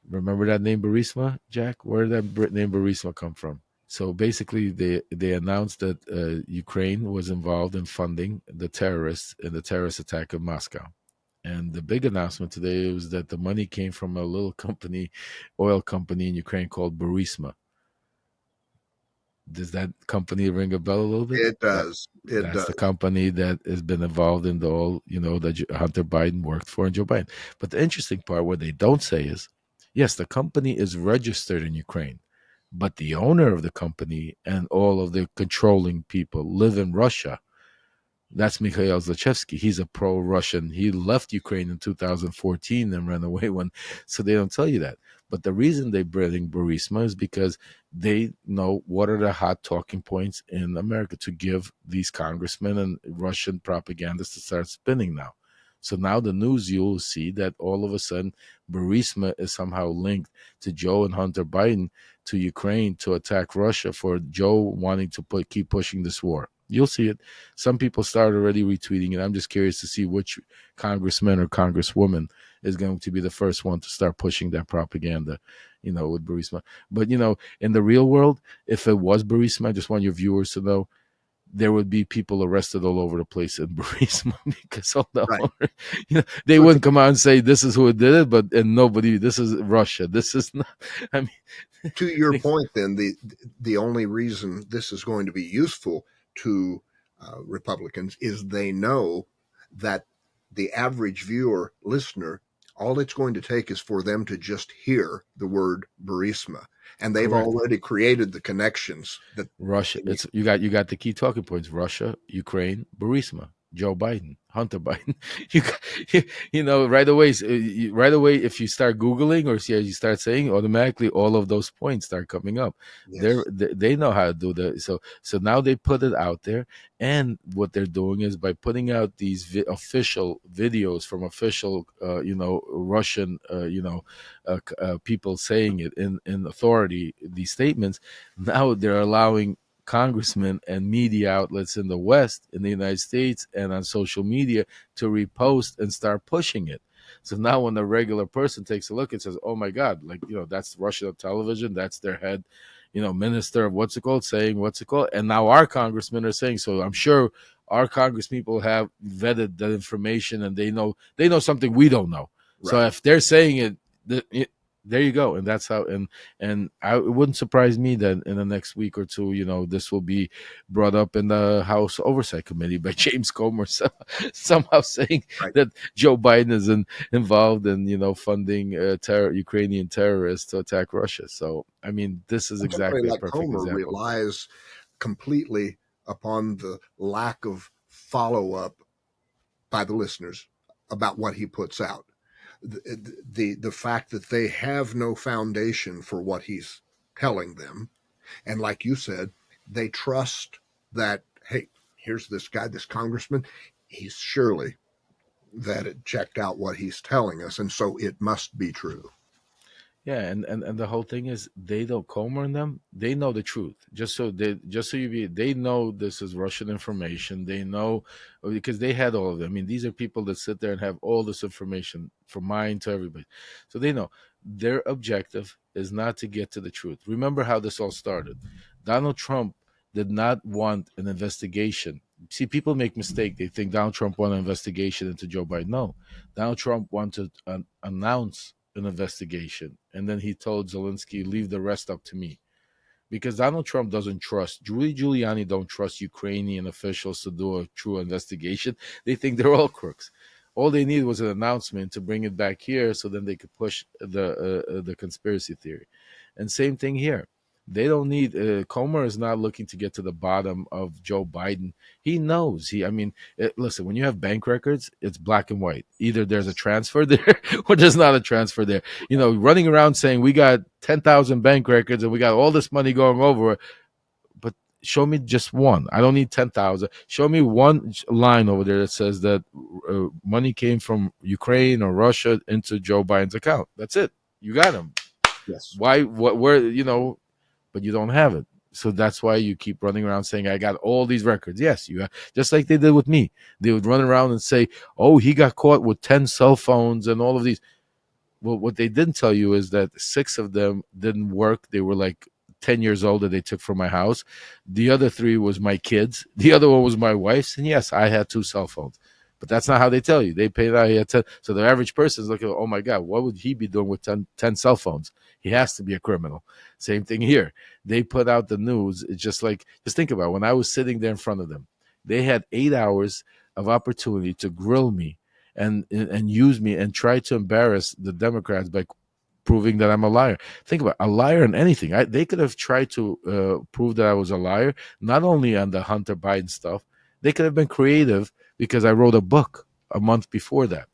Remember that name Burisma, Jack? Where did that name Burisma come from? So basically, they announced that Ukraine was involved in funding the terrorists in the terrorist attack in Moscow. And the big announcement today was that the money came from a little company, oil company in Ukraine called Burisma. Does that company ring a bell a little bit? It does. That's the company that has been involved in the whole, that Hunter Biden worked for and Joe Biden. But the interesting part, what they don't say is, yes, the company is registered in Ukraine, but the owner of the company and all of the controlling people live in Russia. That's Mikhail Zlochevsky. He's a pro-Russian. He left Ukraine in 2014 and ran away so they don't tell you that. But the reason they bring Burisma is because they know what are the hot talking points in America to give these congressmen and Russian propagandists to start spinning now. So now the news, you'll see that all of a sudden Burisma is somehow linked to Joe and Hunter Biden to Ukraine to attack Russia for Joe wanting to keep pushing this war. You'll see it. Some people start already retweeting it. I'm just curious to see which congressman or congresswoman is going to be the first one to start pushing that propaganda, with Burisma. But, in the real world, if it was Burisma, I just want your viewers to know, there would be people arrested all over the place in Burisma because all the Right. they wouldn't come out and say this is who did it, and nobody. This is Russia. This is not. I mean, To your point, then the only reason this is going to be useful to Republicans is they know that the average viewer, listener, all it's going to take is for them to just hear the word Burisma, and they've Correct. already created the connections that Russia. It's you got the key talking points: Russia, Ukraine, Burisma, Joe Biden, Hunter Biden. Right away. Right away, if you start Googling or you start saying, automatically all of those points start coming up. Yes. They know how to do that. So now they put it out there, and what they're doing is by putting out these official videos from official, Russian, people saying it in authority. These statements now they're allowing congressmen and media outlets in the West, in the United States, and on social media to repost and start pushing it. So now when a regular person takes a look and says, "Oh my God, like that's Russian television, that's their head, minister of what's it called, saying what's it called," and now our congressmen are saying so. I'm sure our congress people have vetted that information and they know something we don't know. So Right. if they're saying it, there you go, and that's how. And it wouldn't surprise me that in the next week or two, this will be brought up in the House Oversight Committee by James Comer, somehow saying Right. that Joe Biden is involved in funding Ukrainian terrorists to attack Russia. So I mean, this is And somebody exactly a like perfect Comer example. relies completely upon the lack of follow-up by the listeners about what he puts out. The fact that they have no foundation for what he's telling them, and like you said, they trust that, hey, here's this guy, this congressman, he's surely vetted, checked out what he's telling us, and so it must be true. Yeah, and the whole thing is they don't Comer and them. They know the truth. They know this is Russian information. They know because they had all of it. I mean, these are people that sit there and have all this information from mine to everybody. So they know their objective is not to get to the truth. Remember how this all started. Donald Trump did not want an investigation. See, people make mistake. They think Donald Trump wanted an investigation into Joe Biden. No, Donald Trump wanted to announce an investigation. And then he told Zelensky, leave the rest up to me. Because Donald Trump doesn't trust, Rudy Giuliani don't trust Ukrainian officials to do a true investigation. They think they're all crooks. All they need was an announcement to bring it back here so then they could push the conspiracy theory. And same thing here. They don't need Comer is not looking to get to the bottom of Joe Biden. He knows. Listen, when you have bank records, it's black and white. Either there's a transfer there or there's not a transfer there. Running around saying we got 10,000 bank records and we got all this money going over, but show me just one. I don't need 10,000. Show me one line over there that says that money came from Ukraine or Russia into Joe Biden's account. That's it. You got him. Yes. Why? What? Where? But you don't have it. So that's why you keep running around saying, I got all these records. Yes, you have, just like they did with me. They would run around and say, oh, he got caught with 10 cell phones and all of these. Well, what they didn't tell you is that 6 of them didn't work. They were like 10 years old that they took from my house. The other 3 was my kids. The other one was my wife's. And yes, I had 2 cell phones. But that's not how they tell you. They paid out here 10. So the average person is looking, oh my God, what would he be doing with 10 cell phones? He has to be a criminal. Same thing here. They put out the news. It's just think about it. When I was sitting there in front of them, they had 8 hours of opportunity to grill me and use me and try to embarrass the Democrats by proving that I'm a liar. Think about a liar in anything. They could have tried to prove that I was a liar, not only on the Hunter Biden stuff. They could have been creative because I wrote a book a month before that.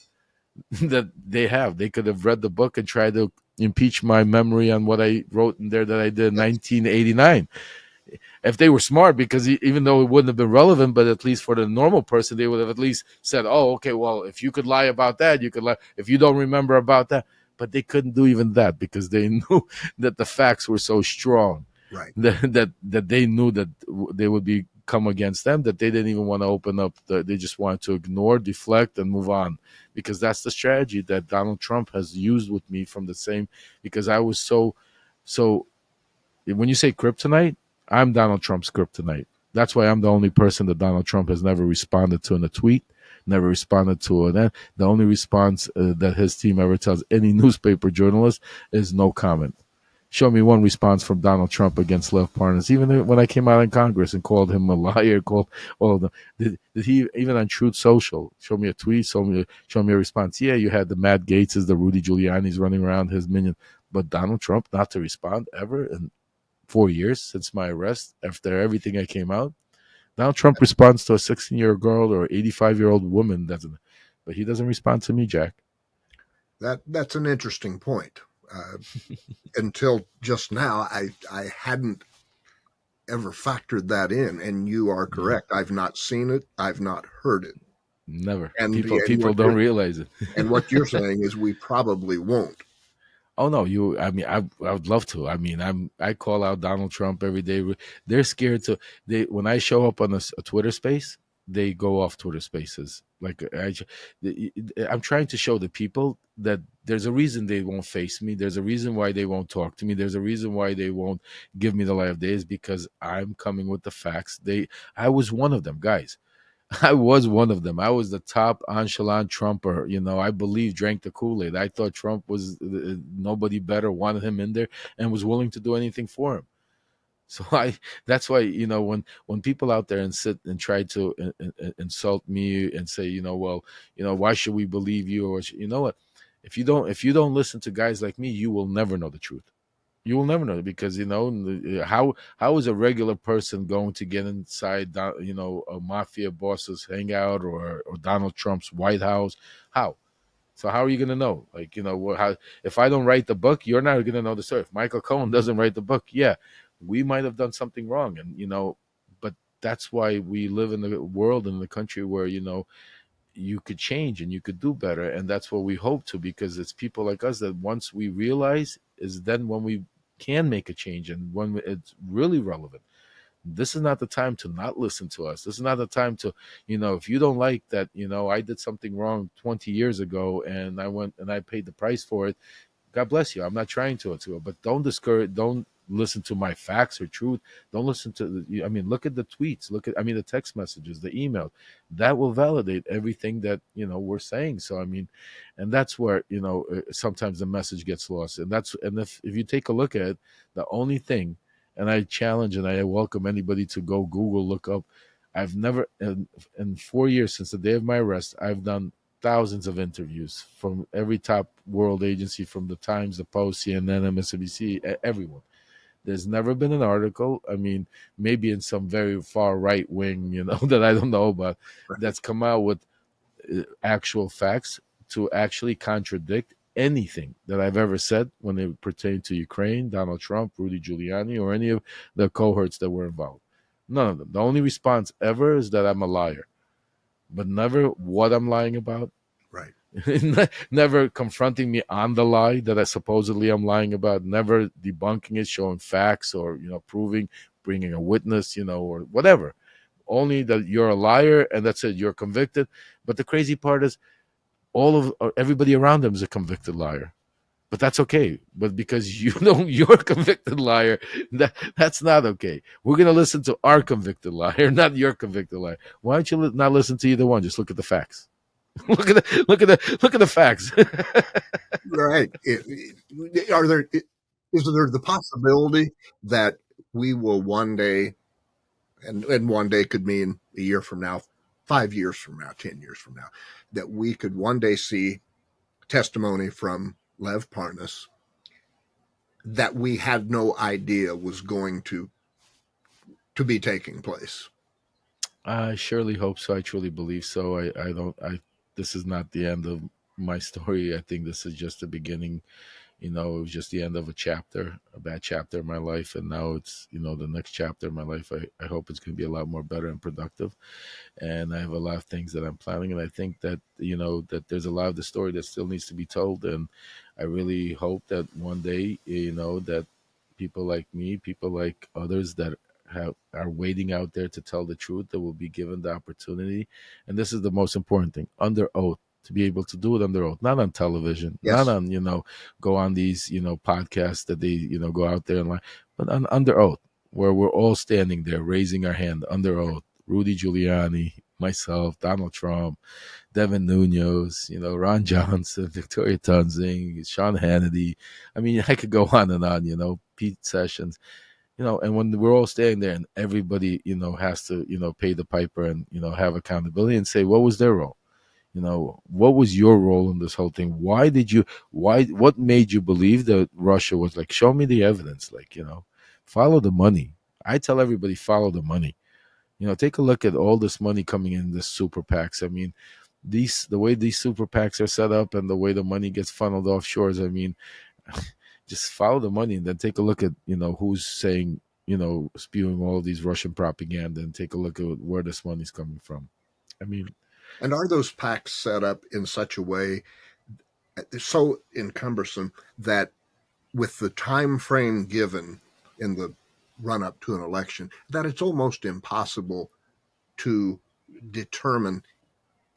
They could have read the book and tried to impeach my memory on what I wrote in there that I did in 1989. If they were smart, because even though it wouldn't have been relevant, but at least for the normal person, they would have at least said, oh, okay, well, if you could lie about that, you could lie. If you don't remember about that. But they couldn't do even that because they knew that the facts were so strong. Right. That they knew that they would be come against them, that they didn't even want to open up. They just wanted to ignore, deflect, and move on, because that's the strategy that Donald Trump has used with me from the same. Because I was so. When you say kryptonite, I'm Donald Trump's kryptonite. That's why I'm the only person that Donald Trump has never responded to in a tweet, never responded to it. The only response that his team ever tells any newspaper journalist is no comment. Show me one response from Donald Trump against Lev Parnas, even when I came out in Congress and called him a liar, called all of them. Did he, even on Truth Social, show me a tweet, show me a response? Yeah, you had the Matt Gaetzes, the Rudy Giuliani's running around, his minion. But Donald Trump not to respond ever in 4 years since my arrest, after everything I came out. Donald Trump responds to a 16-year-old girl or 85-year-old woman, but he doesn't respond to me, Jack. That's an interesting point. Until just now, I hadn't ever factored that in, and you are correct. I've not seen it. I've not heard it. Never. And people don't realize it. And what you're saying is we probably won't. Oh no, I would love to. I call out Donald Trump every day. They're scared to. When I show up on a Twitter space, they go off Twitter Spaces. Like I'm trying to show the people that there's a reason they won't face me. There's a reason why they won't talk to me. There's a reason why they won't give me the light of day, is because I'm coming with the facts. I was one of them, guys. I was one of them. I was the top nonchalant Trumper. I believe, drank the Kool-Aid. I thought Trump was nobody better, wanted him in there, and was willing to do anything for him. So that's why, when people out there and sit and try to insult me and say, well, why should we believe you? Or you know what? If you don't listen to guys like me, you will never know the truth. You will never know, because how is a regular person going to get inside a mafia boss's hangout, or Donald Trump's White House? How? So how are you going to know? Like, how, if I don't write the book, you're not going to know the story. If Michael Cohen doesn't write the book, yeah, we might have done something wrong. And, but that's why we live in the world, in the country where, you could change and you could do better. And that's what we hope to, because it's people like us that once we realize, is then when we can make a change, and when it's really relevant. This is not the time to not listen to us. This is not the time to, if you don't like that, I did something wrong 20 years ago and I went and I paid the price for it. God bless you. I'm not trying to, but don't discourage, don't listen to my facts or truth. Don't listen to, look at the tweets, the text messages, the email. That will validate everything that, we're saying. So, and that's where, sometimes the message gets lost. And if you take a look at it, the only thing, and I challenge and I welcome anybody to go Google, look up. I've never, in 4 years since the day of my arrest, I've done thousands of interviews from every top world agency, from the Times, the Post, CNN, MSNBC, everyone. There's never been an article, maybe in some very far right wing, that I don't know about, that's come out with actual facts to actually contradict anything that I've ever said when it pertained to Ukraine, Donald Trump, Rudy Giuliani, or any of the cohorts that were involved. None of them. The only response ever is that I'm a liar, but never what I'm lying about. Right. Never confronting me on the lie that I supposedly I'm lying about. Never debunking it, showing facts, or proving, bringing a witness, or whatever. Only that you're a liar, and that's it. You're convicted. But the crazy part is, everybody around them is a convicted liar. But that's okay. But because you're a convicted liar, that's not okay. We're gonna listen to our convicted liar, not your convicted liar. Why don't you not listen to either one? Just look at the facts. look at the facts. Right. Is there the possibility that we will one day, and one day could mean a year from now, 5 years from now, 10 years from now, that we could one day see testimony from Lev Parnas that we had no idea was going to be taking place? I surely hope so. I truly believe so. This is not the end of my story. I think this is just the beginning. It was just the end of a bad chapter in my life. And now it's, the next chapter in my life. I hope it's going to be a lot more better and productive. And I have a lot of things that I'm planning. And I think that, that there's a lot of the story that still needs to be told. And I really hope that one day, that people like me, people like others that are waiting out there to tell the truth, that will be given the opportunity. And this is the most important thing, under oath, to be able to do it under oath, not on television, Yes. not on, go on these, podcasts that they, go out there and lie, but under oath, where we're all standing there, raising our hand under oath. Rudy Giuliani, myself, Donald Trump, Devin Nunes, Ron Johnson, Victoria Tunzing, Sean Hannity. I could go on and on, Pete Sessions. And when we're all standing there and everybody, has to, pay the piper and, have accountability and say, what was their role? What was your role in this whole thing? What made you believe that Russia was like, show me the evidence, follow the money. I tell everybody, follow the money. Take a look at all this money coming in, this super PACs. The way these super PACs are set up and the way the money gets funneled offshores, just follow the money and then take a look at, who's saying, spewing all of these Russian propaganda, and take a look at where this money's coming from. And are those PACs set up in such a way, so encumbersome, that with the time frame given in the run up to an election, that it's almost impossible to determine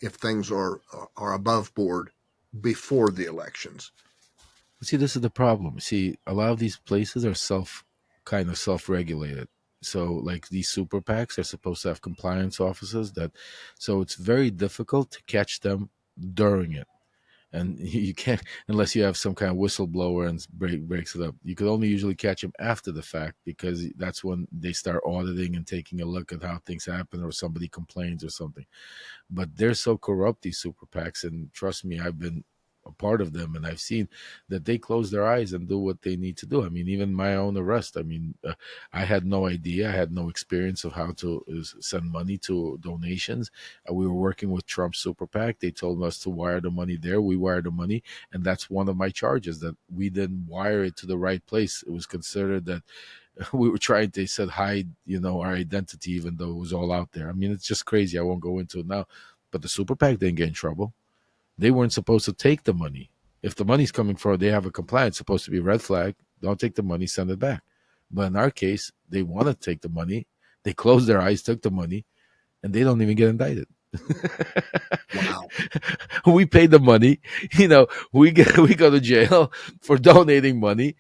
if things are above board before the elections? See, this is the problem. See, a lot of these places are kind of self-regulated. So, like these super PACs are supposed to have compliance officers so it's very difficult to catch them during it. And you can't unless you have some kind of whistleblower and breaks it up. You could only usually catch them after the fact because that's when they start auditing and taking a look at how things happen or somebody complains or something. But they're so corrupt, these super PACs, and trust me, I've been a part of them, and I've seen that they close their eyes and do what they need to do. I mean, even my own arrest. I mean, I had no idea, I had no experience of how to send money to donations. We were working with Trump's super PAC. They told us to wire the money there. We wired the money, and that's one of my charges that we didn't wire it to the right place. It was considered that we were trying, they said, hide, our identity, even though it was all out there. I mean, it's just crazy. I won't go into it now. But the super PAC didn't get in trouble. They weren't supposed to take the money. If the money's coming from, they have a compliance, supposed to be a red flag. Don't take the money, send it back. But in our case, they want to take the money. They closed their eyes, took the money, and they don't even get indicted. Wow. We paid the money. We go to jail for donating money.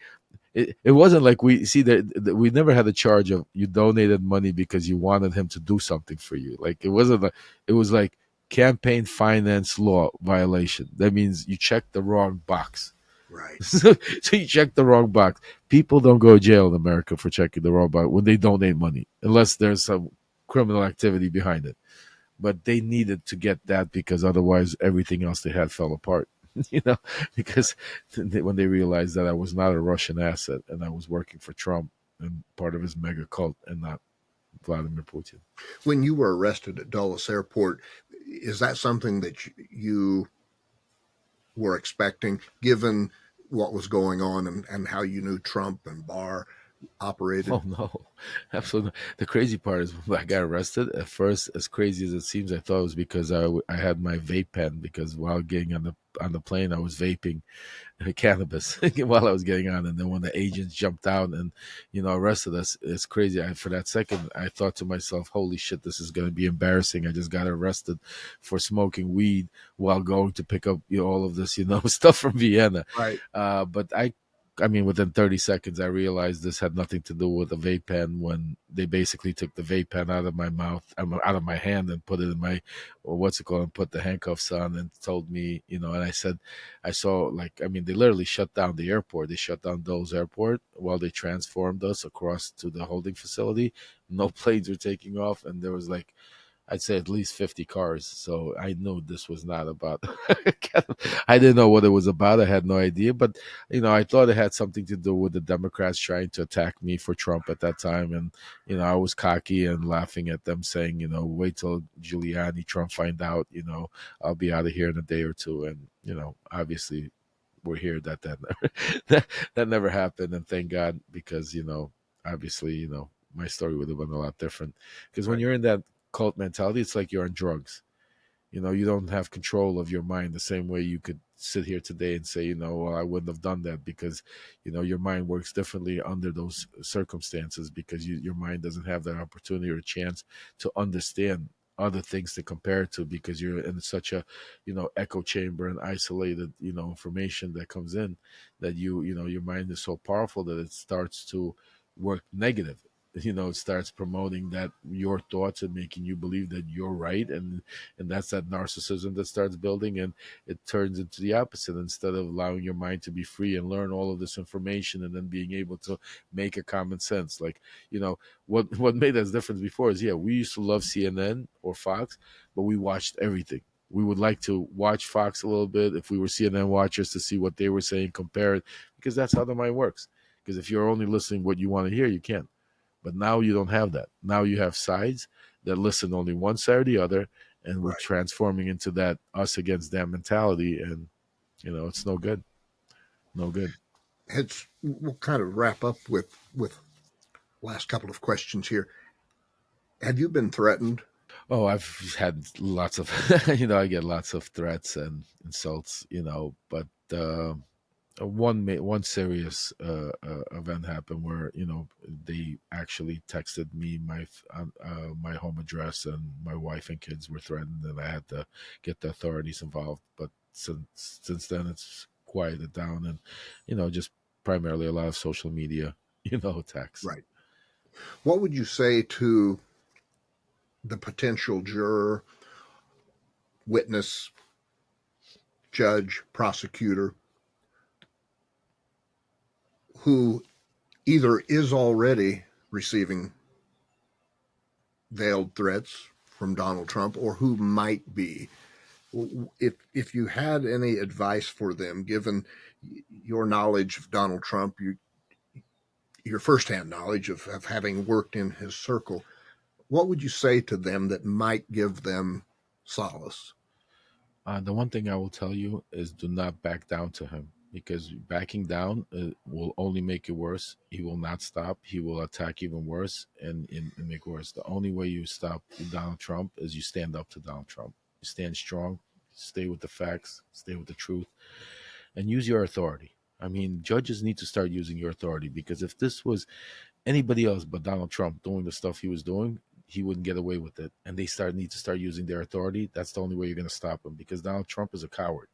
It wasn't like we see that we never had a charge of you donated money because you wanted him to do something for you. Like it wasn't like, it was like campaign finance law violation. That means you checked the wrong box. Right. So you check the wrong box. People don't go to jail in America for checking the wrong box when they donate money, unless there's some criminal activity behind it. But they needed to get that because otherwise everything else they had fell apart. Because when they realized that I was not a Russian asset and I was working for Trump and part of his mega cult and not Vladimir Putin. When you were arrested at Dulles Airport, is that something that you were expecting, given what was going on and how you knew Trump and Barr operated? Oh no, absolutely not. The crazy part is when I got arrested at first, as crazy as it seems, I thought it was because I had my vape pen, because while getting on the plane I was vaping cannabis while I was getting on, and then when the agents jumped out and arrested us, it's crazy. For that second I thought to myself, holy shit, this is going to be embarrassing. I just got arrested for smoking weed while going to pick up all of this stuff from Vienna. Right. But I mean, within 30 seconds, I realized this had nothing to do with a vape pen when they basically took the vape pen out of my mouth, out of my hand, and put it in my, or what's it called, and put the handcuffs on and told me, and I said, I saw, they literally shut down the airport. They shut down Dulles Airport while they transformed us across to the holding facility. No planes were taking off, and there was I'd say at least 50 cars. So I knew this was not about, I didn't know what it was about. I had no idea. But, I thought it had something to do with the Democrats trying to attack me for Trump at that time. And, I was cocky and laughing at them saying, wait till Giuliani, Trump find out, I'll be out of here in a day or two. And, obviously we're here. That that never happened. And thank God, because, obviously, my story would have been a lot different. Because when you're in that cult mentality, it's like you're on drugs. You don't have control of your mind the same way you could sit here today and say, well, I wouldn't have done that, because your mind works differently under those circumstances, because your mind doesn't have that opportunity or chance to understand other things to compare to, because you're in such a echo chamber and isolated information that comes in, that your mind is so powerful that it starts to work negative. It starts promoting that your thoughts and making you believe that you're right, and that's that narcissism that starts building, and it turns into the opposite. Instead of allowing your mind to be free and learn all of this information and then being able to make a common sense, what made us different before is, we used to love CNN or Fox, but we watched everything. We would like to watch Fox a little bit if we were CNN watchers, to see what they were saying, compare it, because that's how the mind works. Because if you're only listening what you want to hear, you can't. But now you don't have that. Now you have sides that listen only one side or the other, and we're transforming into that us against them mentality, and it's no good. No good. We'll kind of wrap up with last couple of questions here. Have you been threatened? Oh, I've had lots of, I get lots of threats and insults, but One serious event happened where they actually texted me my home address, and my wife and kids were threatened, and I had to get the authorities involved. But since then, it's quieted down, and just primarily a lot of social media attacks. Right. What would you say to the potential juror, witness, judge, prosecutor who either is already receiving veiled threats from Donald Trump or who might be? If you had any advice for them, given your knowledge of Donald Trump, your firsthand knowledge of having worked in his circle, what would you say to them that might give them solace? The one thing I will tell you is do not back down to him, because backing down will only make it worse. He will not stop. He will attack even worse and make worse. The only way you stop Donald Trump is you stand up to Donald Trump. You stand strong, stay with the facts, stay with the truth, and use your authority. I mean, judges need to start using your authority, because if this was anybody else but Donald Trump doing the stuff he was doing, he wouldn't get away with it. And they need to start using their authority. That's the only way you're going to stop him, because Donald Trump is a coward.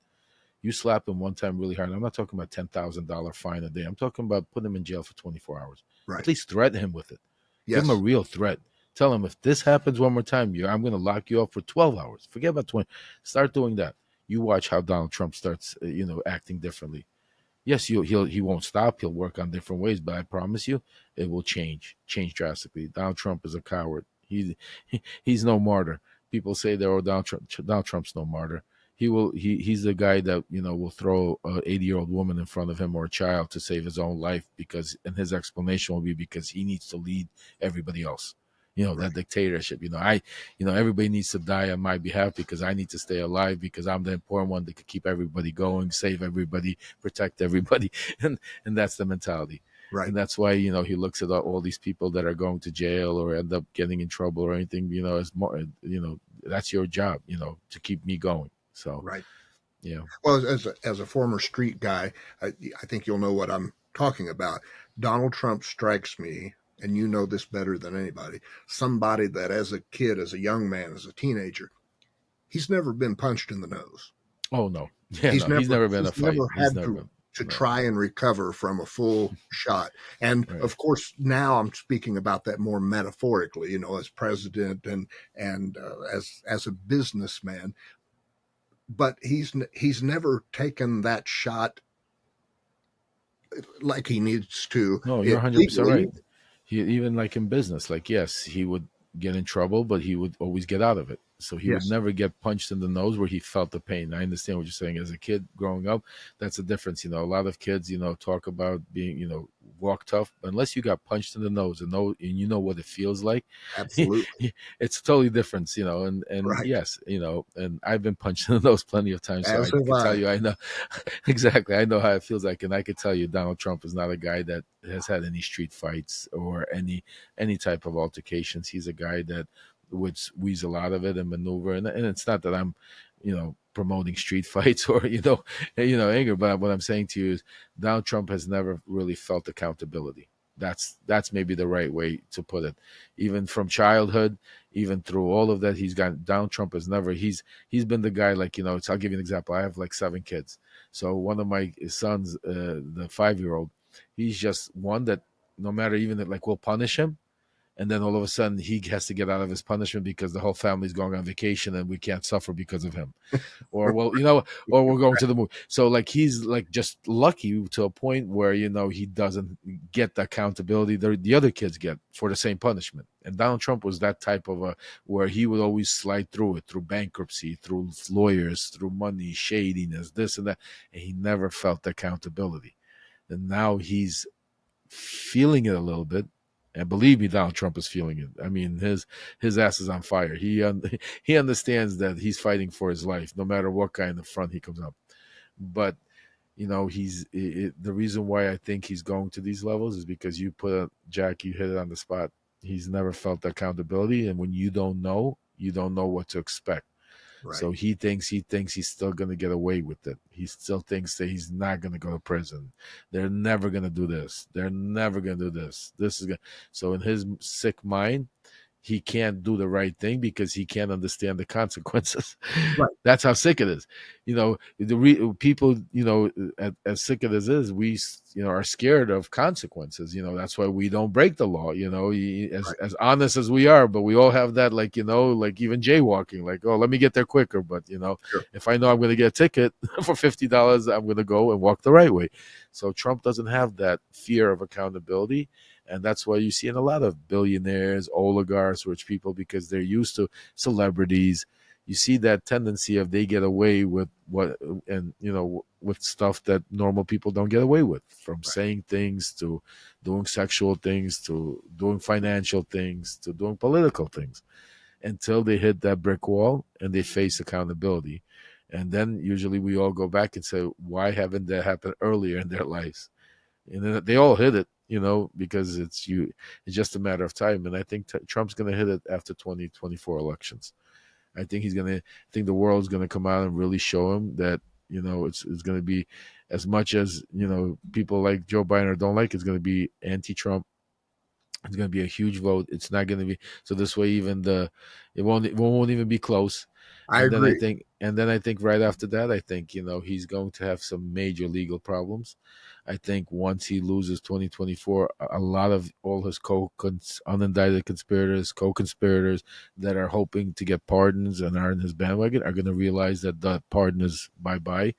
You slap him one time really hard. I'm not talking about $10,000 fine a day. I'm talking about putting him in jail for 24 hours. Right. At least threaten him with it. Yes. Give him a real threat. Tell him, if this happens one more time, I'm going to lock you up for 12 hours. Forget about 20. Start doing that. You watch how Donald Trump starts, acting differently. Yes, he won't stop. He'll work on different ways, but I promise you, it will change drastically. Donald Trump is a coward. He's no martyr. People say that Donald Trump's no martyr. He's the guy that will throw a 80-year-old woman in front of him, or a child, to save his own life, and his explanation will be because he needs to lead everybody else. Right. That dictatorship. Everybody needs to die on my behalf because I need to stay alive, because I'm the important one that could keep everybody going, save everybody, protect everybody, and that's the mentality. Right. And that's why he looks at all these people that are going to jail or end up getting in trouble or anything. As more, that's your job. To keep me going. So right. Yeah. Well, as a former street guy, I think you'll know what I'm talking about. Donald Trump strikes me, and you know this better than anybody, somebody that as a kid, as a young man, as a teenager, he's never been punched in the nose. Oh, no. Yeah, he's never been a fight. He's never had to try and recover from a full shot. And of course, now I'm speaking about that more metaphorically, as president and as a businessman. But he's never taken that shot like he needs to. No, you're 100% right. Even like in business, yes, he would get in trouble, but he would always get out of it. So he would never get punched in the nose where he felt the pain. I understand what you're saying. As a kid growing up, that's the difference. A lot of kids, talk about being, walk tough. Unless you got punched in the nose and you know what it feels like. Absolutely. It's totally different, and right. Yes, and I've been punched in the nose plenty of times. So I can tell you, I know exactly. I know how it feels like. And I can tell you, Donald Trump is not a guy that has had any street fights or any type of altercations. He's a guy that would weasel out of it and maneuver. And it's not that I'm, promoting street fights or, anger. But what I'm saying to you is Donald Trump has never really felt accountability. That's maybe the right way to put it. Even from childhood, even through all of that, Donald Trump has never, he's been the guy, I'll give you an example. I have 7 kids. So one of my sons, the 5-year-old, he's just one that no matter even that, we'll punish him. And then all of a sudden he has to get out of his punishment because the whole family's going on vacation and we can't suffer because of him. Or, or we're going to the movie. So he's just lucky to a point where, he doesn't get the accountability the other kids get for the same punishment. And Donald Trump was that type of where he would always slide through it, through bankruptcy, through lawyers, through money, shadiness, this and that. And he never felt accountability. And now he's feeling it a little bit. And believe me, Donald Trump is feeling it. I mean, his ass is on fire. He understands that he's fighting for his life, no matter what kind of front he comes up. But the reason why I think he's going to these levels is because you hit it on the spot. He's never felt accountability, and when you don't know what to expect. Right. So he thinks he's still going to get away with it. He still thinks that he's not going to go to prison. They're never going to do this. They're never going to do this. This is going. So in his sick mind, he can't do the right thing because he can't understand the consequences. Right. That's how sick it is. People, as sick as it is, we, are scared of consequences. That's why we don't break the law. Right. As honest as we are, but we all have that, like even jaywalking, like, oh, let me get there quicker. But Sure. if I know I'm going to get a ticket for $50, I'm going to go and walk the right way. So Trump doesn't have that fear of accountability. And that's why you see in a lot of billionaires, oligarchs, rich people, because they're used to celebrities. You see that tendency of they get away with with stuff that normal people don't get away with, from saying things to doing sexual things to doing financial things to doing political things, until they hit that brick wall and they face accountability. And then usually we all go back and say, why haven't that happened earlier in their lives? And then they all hit it, because it's just a matter of time. And I think Trump's going to hit it after 2024 elections. I think I think the world's going to come out and really show him that, it's going to be, as much as, people like Joe Biden or don't like, it's going to be anti-Trump. It's going to be a huge vote. It's not going to be, so this way, even it won't even be close. I agree. Then I think right after that, I think, he's going to have some major legal problems. I think once he loses 2024, a lot of all his unindicted conspirators, co-conspirators that are hoping to get pardons and are in his bandwagon are going to realize that the pardon is bye-bye,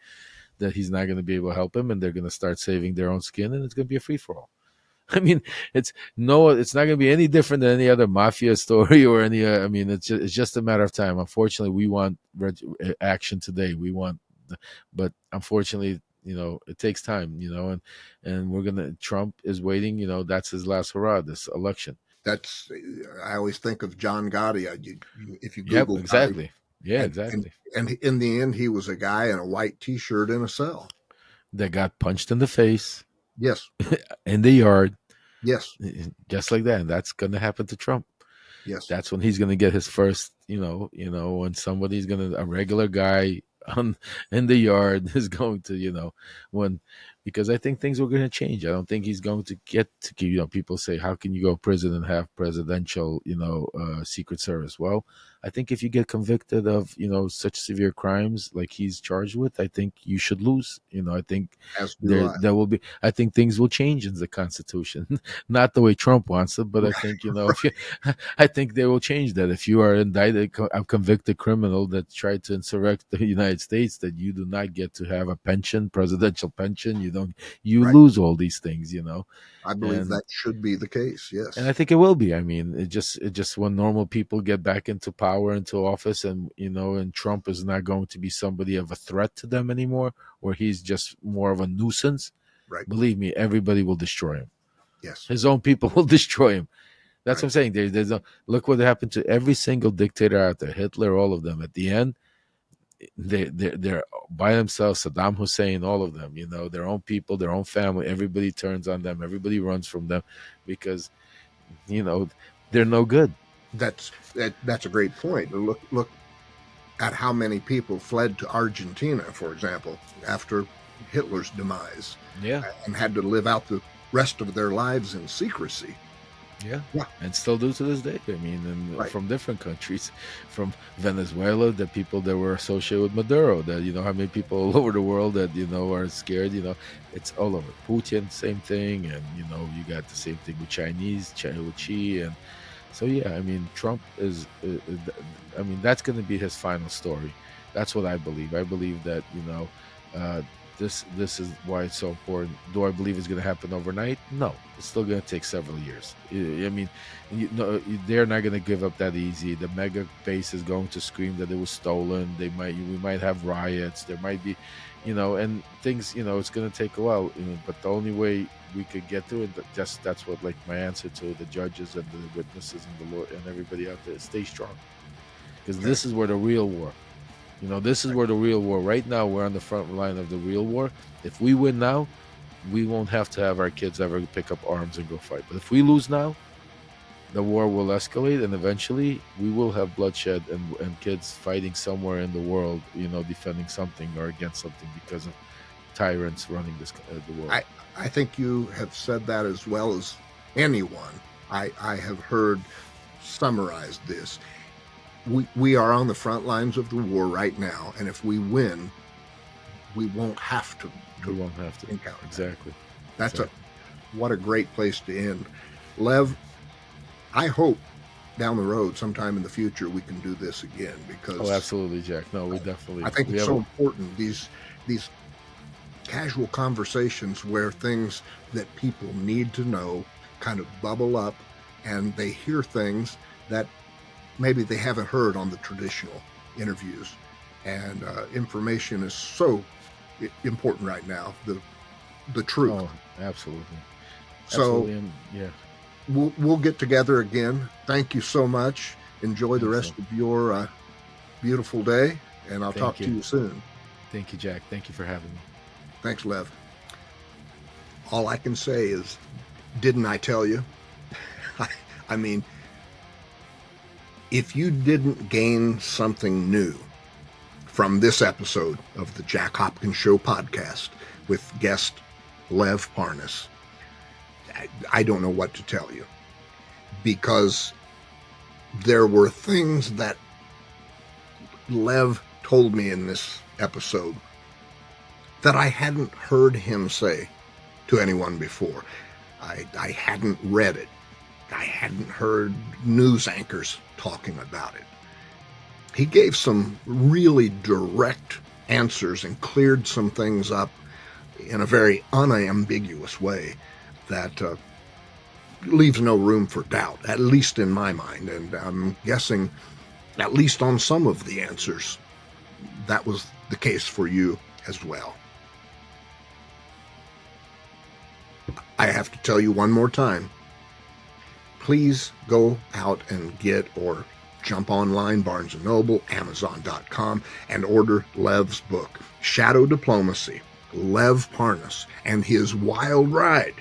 that he's not going to be able to help him, and they're going to start saving their own skin, and it's going to be a free-for-all. I mean, it's not going to be any different than any other mafia story or any. It's just a matter of time. Unfortunately, we want action today. But unfortunately, it takes time. And Trump is waiting. That's his last hurrah. This election. I always think of John Gotti. If you Google exactly. Gotti, Yeah, exactly. And in the end, he was a guy in a white T-shirt in a cell that got punched in the face. Yes. In the yard. Yes. Just like that. And that's going to happen to Trump. Yes. That's when he's going to get his first, when somebody's a regular guy in the yard is going to, because I think things were going to change. I don't think he's going to get to, people say, how can you go to prison and have presidential, Secret Service? Well, I think if you get convicted of, such severe crimes like he's charged with, I think you should lose. I think there will be, I think things will change in the Constitution, not the way Trump wants it, but I think, I think they will change that. If you are indicted, a convicted criminal that tried to insurrect the United States, that you do not get to have a pension, presidential pension. You Right. lose all these things, I believe that should be the case. Yes. And I think it will be. I mean, it just when normal people get back into power, into office, and and Trump is not going to be somebody of a threat to them anymore, or he's just more of a nuisance. Right. Believe me, everybody will destroy him. Yes. His own people will destroy him. That's Right. what I'm saying. There's look what happened to every single dictator out there, Hitler, all of them. At the end, they're by themselves. Saddam Hussein, all of them, their own people, their own family, everybody turns on them, everybody runs from them, because they're no good. That's a great point. Look at how many people fled to Argentina, for example, after Hitler's demise, and had to live out the rest of their lives in secrecy. Yeah. And still do to this day. I mean, from different countries, from Venezuela, the people that were associated with Maduro, that, how many people all over the world that, are scared, it's all over. Putin, same thing. And, you got the same thing with Chinese, with Xi. And so, yeah, I mean, Trump is, that's going to be his final story. That's what I believe. I believe that, this is why it's so important. Do I believe it's going to happen overnight? No, it's still going to take several years. I mean, they're not going to give up that easy. The mega base is going to scream that it was stolen. We might have riots. There might be, and things. It's going to take a while. But the only way we could get through it, that's what, like, my answer to the judges and the witnesses and the Lord and everybody out there: stay strong, because this is where the real war. This is where the real war. Right now, we're on the front line of the real war. If we win now, we won't have to have our kids ever pick up arms and go fight. But if we lose now, the war will escalate, and eventually we will have bloodshed and kids fighting somewhere in the world, defending something or against something because of tyrants running the world. I think you have said that as well as anyone I have heard summarize this. We are on the front lines of the war right now, and if we win, we won't have to. We won't have to encounter exactly. That's exactly. What a great place to end, Lev. I hope down the road, sometime in the future, we can do this again, because absolutely, Jack. No, we definitely. I think it's so important, these casual conversations where things that people need to know kind of bubble up, and they hear things that maybe they haven't heard on the traditional interviews. And information is so important right now, the truth. Oh, absolutely. So absolutely. Yeah, we'll get together again. Thank you so much. Enjoy the rest of your beautiful day, and I'll talk to you soon. Thank you, Jack. Thank you for having me. Thanks, Lev. All I can say is, didn't I tell you? I mean, if you didn't gain something new from this episode of the Jack Hopkins Show podcast with guest Lev Parnas, I don't know what to tell you, because there were things that Lev told me in this episode that I hadn't heard him say to anyone before. I hadn't read it. I hadn't heard news anchors talking about it. He gave some really direct answers and cleared some things up in a very unambiguous way that leaves no room for doubt, at least in my mind. And I'm guessing, at least on some of the answers, that was the case for you as well. I have to tell you one more time, please go out and get, or jump online, Barnes & Noble, Amazon.com, and order Lev's book, Shadow Diplomacy, Lev Parnas and His Wild Ride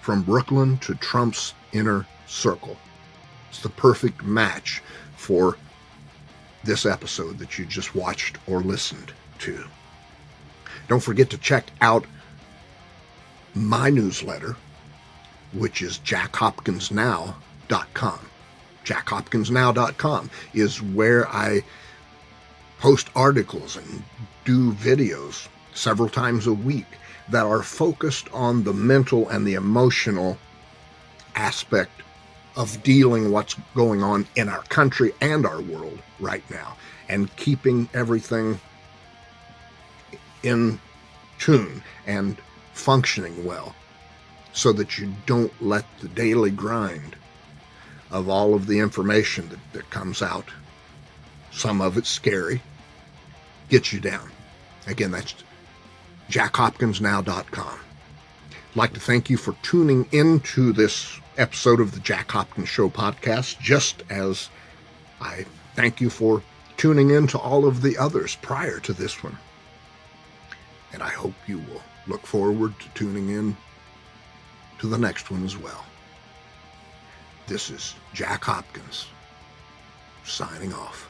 from Brooklyn to Trump's Inner Circle. It's the perfect match for this episode that you just watched or listened to. Don't forget to check out my newsletter, which is jackhopkinsnow.com. jackhopkinsnow.com is where I post articles and do videos several times a week that are focused on the mental and the emotional aspect of dealing what's going on in our country and our world right now, and keeping everything in tune and functioning well, so that you don't let the daily grind of all of the information that comes out, some of it scary, get you down. Again, that's jackhopkinsnow.com. I'd like to thank you for tuning into this episode of the Jack Hopkins Show podcast, just as I thank you for tuning in to all of the others prior to this one. And I hope you will look forward to tuning in to the next one as well. This is Jack Hopkins, signing off.